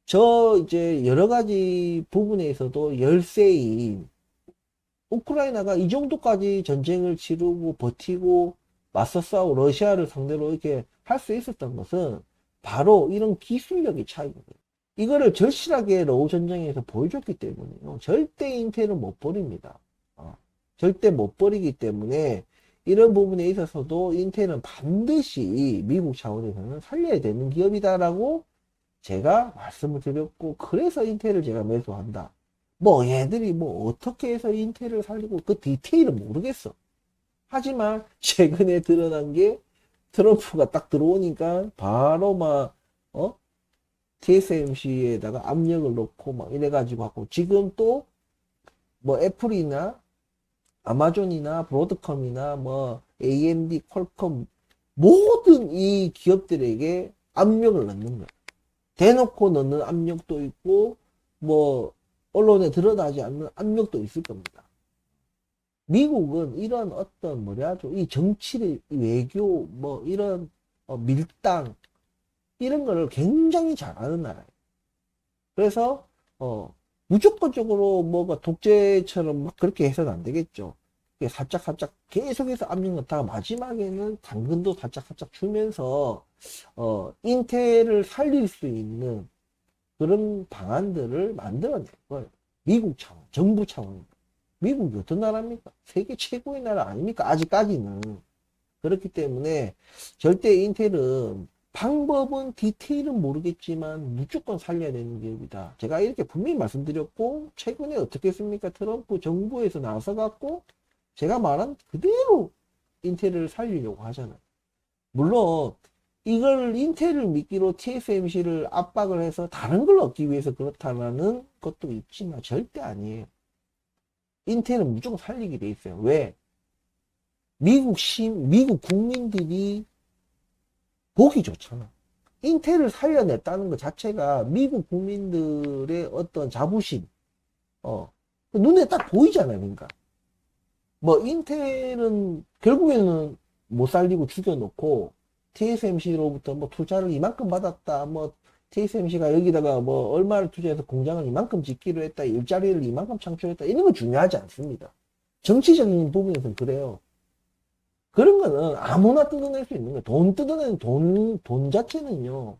저 이제 여러 가지 부분에 있어도 열세인 우크라이나가 이 정도까지 전쟁을 치르고 버티고 맞서 싸우고 러시아를 상대로 이렇게 할 수 있었던 것은 바로 이런 기술력의 차이거든요. 이거를 절실하게 러우 전쟁에서 보여줬기 때문에요. 절대 인텔은 못 버립니다. 절대 못 버리기 때문에 이런 부분에 있어서도 인텔은 반드시 미국 차원에서는 살려야 되는 기업이다라고 제가 말씀을 드렸고, 그래서 인텔을 제가 매수한다. 뭐 얘들이 뭐 어떻게 해서 인텔을 살리고 그 디테일은 모르겠어. 하지만 최근에 드러난 게 트럼프가 딱 들어오니까 바로 막 TSMC에다가 압력을 넣고 막 이래가지고 하고, 지금 또 뭐 애플이나 아마존이나 브로드컴이나 뭐 AMD, 퀄컴 모든 이 기업들에게 압력을 넣는 거야. 대놓고 넣는 압력도 있고 뭐 언론에 드러나지 않는 압력도 있을 겁니다. 미국은 이런 어떤 뭐라죠, 이 정치의 외교 뭐 이런 밀당 이런 거를 굉장히 잘하는 나라예요. 그래서 무조건적으로 뭐가 독재처럼 막 그렇게 해서는 안 되겠죠. 살짝 계속해서 압력 넣다가 마지막에는 당근도 살짝 주면서 인텔을 살릴 수 있는 그런 방안들을 만들어낼 거예요. 미국 차원, 정부 차원. 미국이 어떤 나라입니까? 세계 최고의 나라 아닙니까? 아직까지는. 그렇기 때문에 절대 인텔은 방법은 디테일은 모르겠지만 무조건 살려야 되는 기업이다. 제가 이렇게 분명히 말씀드렸고, 최근에 어떻게 했습니까? 트럼프 정부에서 나서갖고 제가 말한 그대로 인텔을 살리려고 하잖아요. 물론 이걸 인텔을 미끼로 TSMC를 압박을 해서 다른 걸 얻기 위해서 그렇다는 것도 있지만 절대 아니에요. 인텔은 무조건 살리게 돼 있어요. 왜? 미국 국민들이 보기 좋잖아. 인텔을 살려냈다는 것 자체가 미국 국민들의 어떤 자부심, 눈에 딱 보이잖아요. 그러니까. 뭐, 인텔은 결국에는 못 살리고 죽여놓고, TSMC로부터 뭐 투자를 이만큼 받았다. 뭐, TSMC가 여기다가 뭐, 얼마를 투자해서 공장을 이만큼 짓기로 했다. 일자리를 이만큼 창출했다. 이런 건 중요하지 않습니다. 정치적인 부분에서는 그래요. 그런 거는 아무나 뜯어낼 수 있는 거예요. 돈 뜯어내는 돈 자체는요.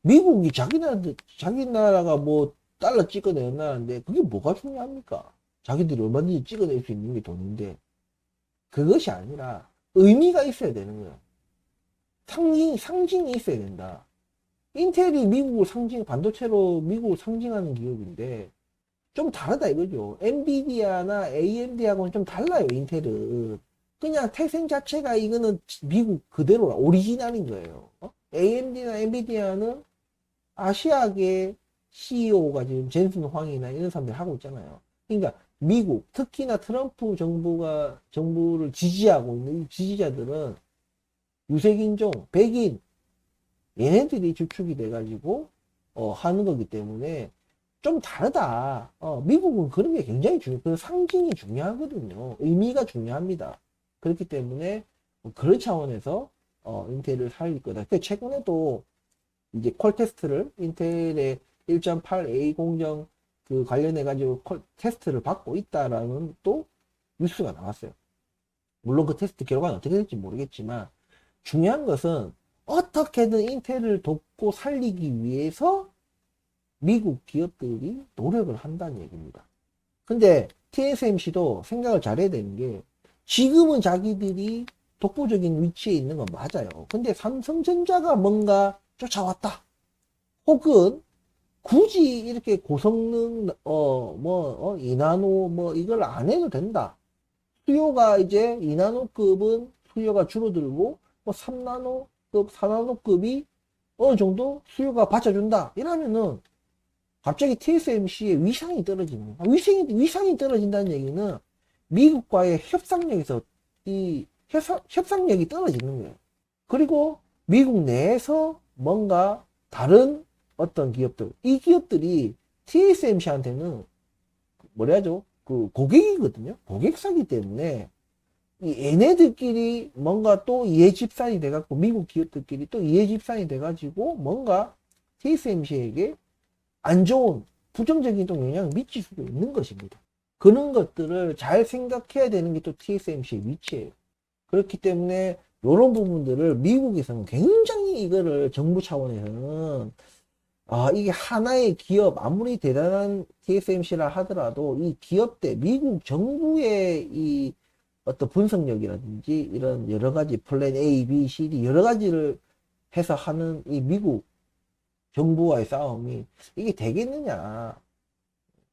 미국이 자기 나라가 뭐 달러 찍어내는 나라인데 그게 뭐가 중요합니까? 자기들이 얼마든지 찍어낼 수 있는 게 돈인데, 그것이 아니라 의미가 있어야 되는 거예요. 상징이 있어야 된다. 인텔이 반도체로 미국을 상징하는 기업인데 좀 다르다 이거죠. 엔비디아나 AMD하고는 좀 달라요, 인텔은. 그냥 태생 자체가 이거는 미국 그대로 오리지널인 거예요. AMD나 엔비디아는 아시아계 CEO가 지금 젠슨 황이나 이런 사람들 하고 있잖아요. 그러니까 미국, 특히나 트럼프 정부를 지지하고 있는 지지자들은 유색인종, 백인, 얘네들이 주축이 돼가지고, 하는 거기 때문에 좀 다르다. 미국은 그런 게 굉장히 그 상징이 중요하거든요. 의미가 중요합니다. 그렇기 때문에 뭐 그런 차원에서 인텔을 살릴 거다. 최근에도 이제 콜 테스트를 인텔의 1.8A 공정 그 관련해 가지고 테스트를 받고 있다라는 또 뉴스가 나왔어요. 물론 그 테스트 결과는 어떻게 될지 모르겠지만 중요한 것은 어떻게든 인텔을 돕고 살리기 위해서 미국 기업들이 노력을 한다는 얘기입니다. 근데 TSMC도 생각을 잘해야 되는 게 지금은 자기들이 독보적인 위치에 있는 건 맞아요. 근데 삼성전자가 뭔가 쫓아왔다. 혹은 굳이 이렇게 고성능 2나노 뭐 이걸 안 해도 된다. 수요가 이제 2나노급은 수요가 줄어들고 뭐 3나노급, 4나노급이 어느 정도 수요가 받쳐준다. 이러면은 갑자기 TSMC의 위상이 떨어지는 거야. 위상이 떨어진다는 얘기는 미국과의 협상력에서 이 협상력이 떨어지는 거예요. 그리고 미국 내에서 뭔가 다른 어떤 기업들, 이 기업들이 TSMC한테는 뭐라 하죠? 그 고객이거든요. 고객사기 때문에 이 얘네들끼리 뭔가 또 이해집산이 돼갖고 미국 기업들끼리 또 이해집산이 돼가지고 뭔가 TSMC에게 안 좋은 부정적인 또 영향을 미칠 수도 있는 것입니다. 그런 것들을 잘 생각해야 되는 게 또 TSMC의 위치예요. 그렇기 때문에 이런 부분들을 미국에서는 굉장히 이거를 정부 차원에서는 이게 하나의 기업 아무리 대단한 TSMC라 하더라도 이 기업대 미국 정부의 이 어떤 분석력이라든지 이런 여러 가지 플랜 A, B, C, D 여러 가지를 해서 하는 이 미국 정부와의 싸움이 이게 되겠느냐.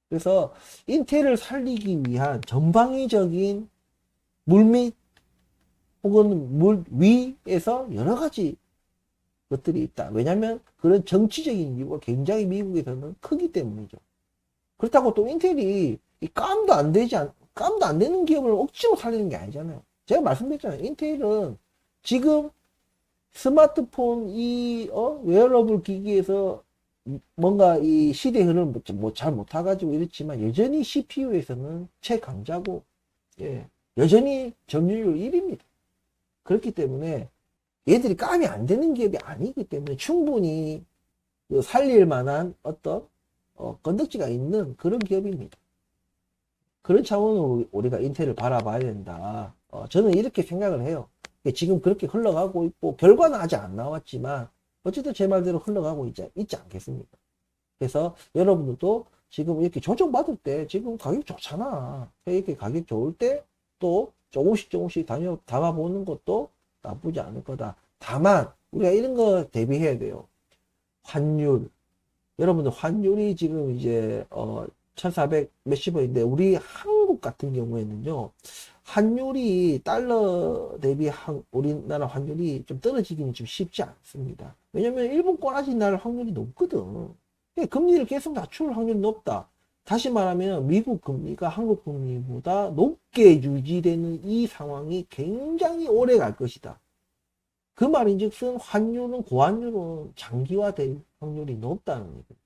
그래서 인텔을 살리기 위한 전방위적인 물밑 혹은 물 위에서 여러 가지 것들이 있다. 왜냐하면 그런 정치적인 이유가 굉장히 미국에서는 크기 때문이죠. 그렇다고 또 인텔이 깜도 안 되는 기업을 억지로 살리는 게 아니잖아요. 제가 말씀드렸잖아요. 인텔은 지금 스마트폰 웨어러블 기기에서 뭔가 이 시대 흐름을 뭐 잘 못타가지고 이렇지만 여전히 CPU에서는 최강자고, 예, 여전히 점유율 1위입니다. 그렇기 때문에 얘들이 감이 안 되는 기업이 아니기 때문에 충분히 그 살릴 만한 어떤 건덕지가 있는 그런 기업입니다. 그런 차원으로 우리가 인텔을 바라봐야 된다. 저는 이렇게 생각을 해요. 지금 그렇게 흘러가고 있고 결과는 아직 안 나왔지만 어쨌든 제 말대로 흘러가고 있지 않겠습니까? 그래서 여러분들도 지금 이렇게 조정받을 때 지금 가격 좋잖아. 이렇게 가격 좋을 때 또 조금씩 담아보는 것도 나쁘지 않을 거다. 다만 우리가 이런 거 대비해야 돼요. 환율. 여러분들 환율이 지금 이제 1400 몇십 원인데 우리 한국 같은 경우에는요. 환율이 달러 대비 우리나라 환율이 좀 떨어지기는 좀 쉽지 않습니다. 왜냐면 일본 꼬라지 날 확률이 높거든. 금리를 계속 낮출 확률이 높다. 다시 말하면 미국 금리가 한국 금리보다 높게 유지되는 이 상황이 굉장히 오래 갈 것이다. 그 말인즉슨 환율은 고환율은 장기화될 확률이 높다는 얘기입니다.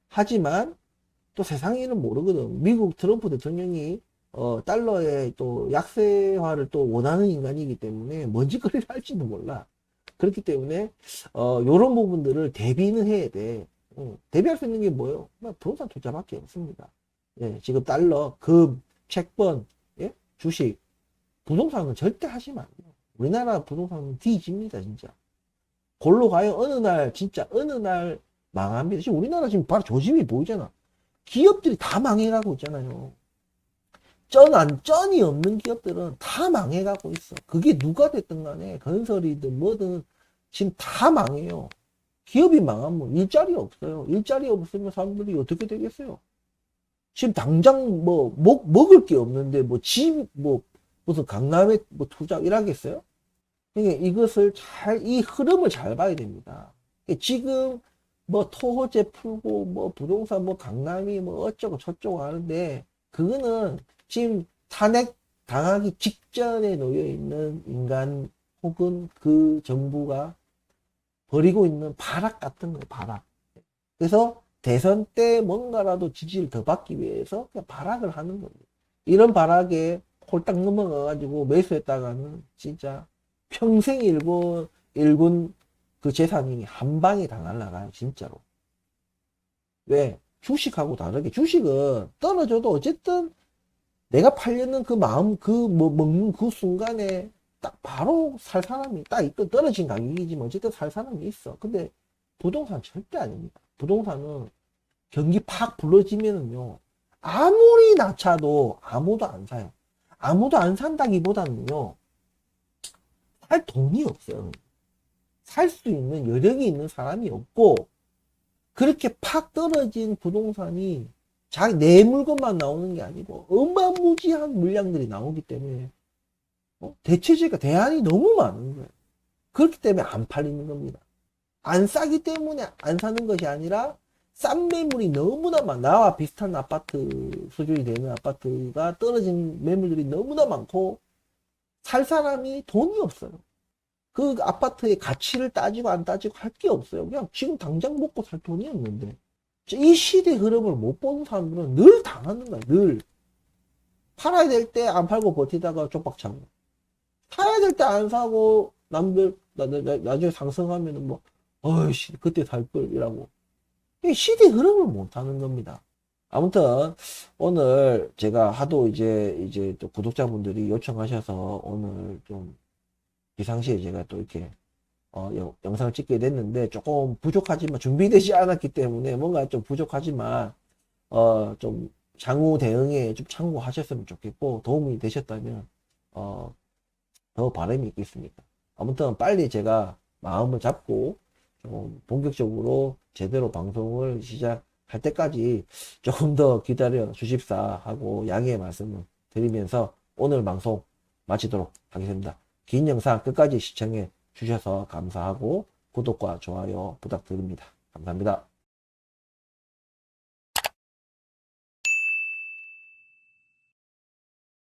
하지만 또 세상 일은 모르거든. 미국 트럼프 대통령이 달러의 또 약세화를 또 원하는 인간이기 때문에 뭔 짓거리를 할지도 몰라. 그렇기 때문에 요런 부분들을 대비는 해야 돼. 대비할 수 있는 게 뭐예요? 부동산 투자밖에 없습니다. 예, 지금 달러, 금, 채권, 예? 주식, 부동산은 절대 하시면 안 돼요. 우리나라 부동산은 뒤집니다, 진짜. 골로 가요. 진짜 어느 날 망합니다. 지금 우리나라 지금 바로 조짐이 보이잖아. 기업들이 다 망해가고 있잖아요. 쩐이 없는 기업들은 다 망해가고 있어. 그게 누가 됐든 간에 건설이든 뭐든 지금 다 망해요. 기업이 망하면 일자리 없어요. 일자리 없으면 사람들이 어떻게 되겠어요? 지금 당장 먹을 게 없는데 무슨 강남에 투자 일하겠어요? 그러니까 이것을 이 흐름을 잘 봐야 됩니다. 지금 토호제 풀고 부동산 강남이 어쩌고 저쩌고 하는데 그거는 지금 탄핵 당하기 직전에 놓여 있는 인간 혹은 그 정부가 벌이고 있는 발악 같은 거예요, 발악. 그래서 대선 때 뭔가라도 지지를 더 받기 위해서 그냥 발악을 하는 겁니다. 이런 발악에 홀딱 넘어가가지고 매수했다가는 진짜 평생 일군 그 재산이 한 방에 다 날아가요, 진짜로. 왜? 주식하고 다르게 주식은 떨어져도 어쨌든 내가 팔려는 그 마음, 먹는 그 순간에 딱 바로 살 사람이 딱 있고 떨어진 가격이지만 어쨌든 살 사람이 있어. 근데 부동산 절대 아닙니다. 부동산은 경기 팍 불러지면은요, 아무리 낮춰도 아무도 안 사요. 아무도 안 산다기보다는요, 살 돈이 없어요. 살 수 있는 여력이 있는 사람이 없고, 그렇게 팍 떨어진 부동산이 내 물건만 나오는 게 아니고 어마무지한 물량들이 나오기 때문에 대체재가 대안이 너무 많은 거예요. 그렇기 때문에 안 팔리는 겁니다. 안 싸기 때문에 안 사는 것이 아니라 싼 매물이 너무나 나와 비슷한 아파트 수준이 되는 아파트가 떨어진 매물들이 너무나 많고 살 사람이 돈이 없어요. 그 아파트의 가치를 따지고 안 따지고 할 게 없어요. 그냥 지금 당장 먹고 살 돈이 없는데 이 시대 흐름을 못 보는 사람들은 늘 당하는 거야. 늘 팔아야 될 때 안 팔고 버티다가 쪽박차고 사야 될 때 안 사고 남들 나중에 상승하면은 뭐 어이씨 그때 살 걸이라고 시대 흐름을 못 하는 겁니다. 아무튼 오늘 제가 하도 이제 또 구독자분들이 요청하셔서 오늘 좀 비상시에 제가 또 이렇게 영상을 찍게 됐는데 조금 부족하지만 준비되지 않았기 때문에 뭔가 좀 부족하지만 좀 향후 대응에 좀 참고하셨으면 좋겠고 도움이 되셨다면 더 바람이 있겠습니까? 아무튼 빨리 제가 마음을 잡고 좀 본격적으로 제대로 방송을 시작할 때까지 조금 더 기다려 주십사 하고 양해의 말씀을 드리면서 오늘 방송 마치도록 하겠습니다. 긴 영상 끝까지 시청해 주셔서 감사하고 구독과 좋아요 부탁드립니다. 감사합니다.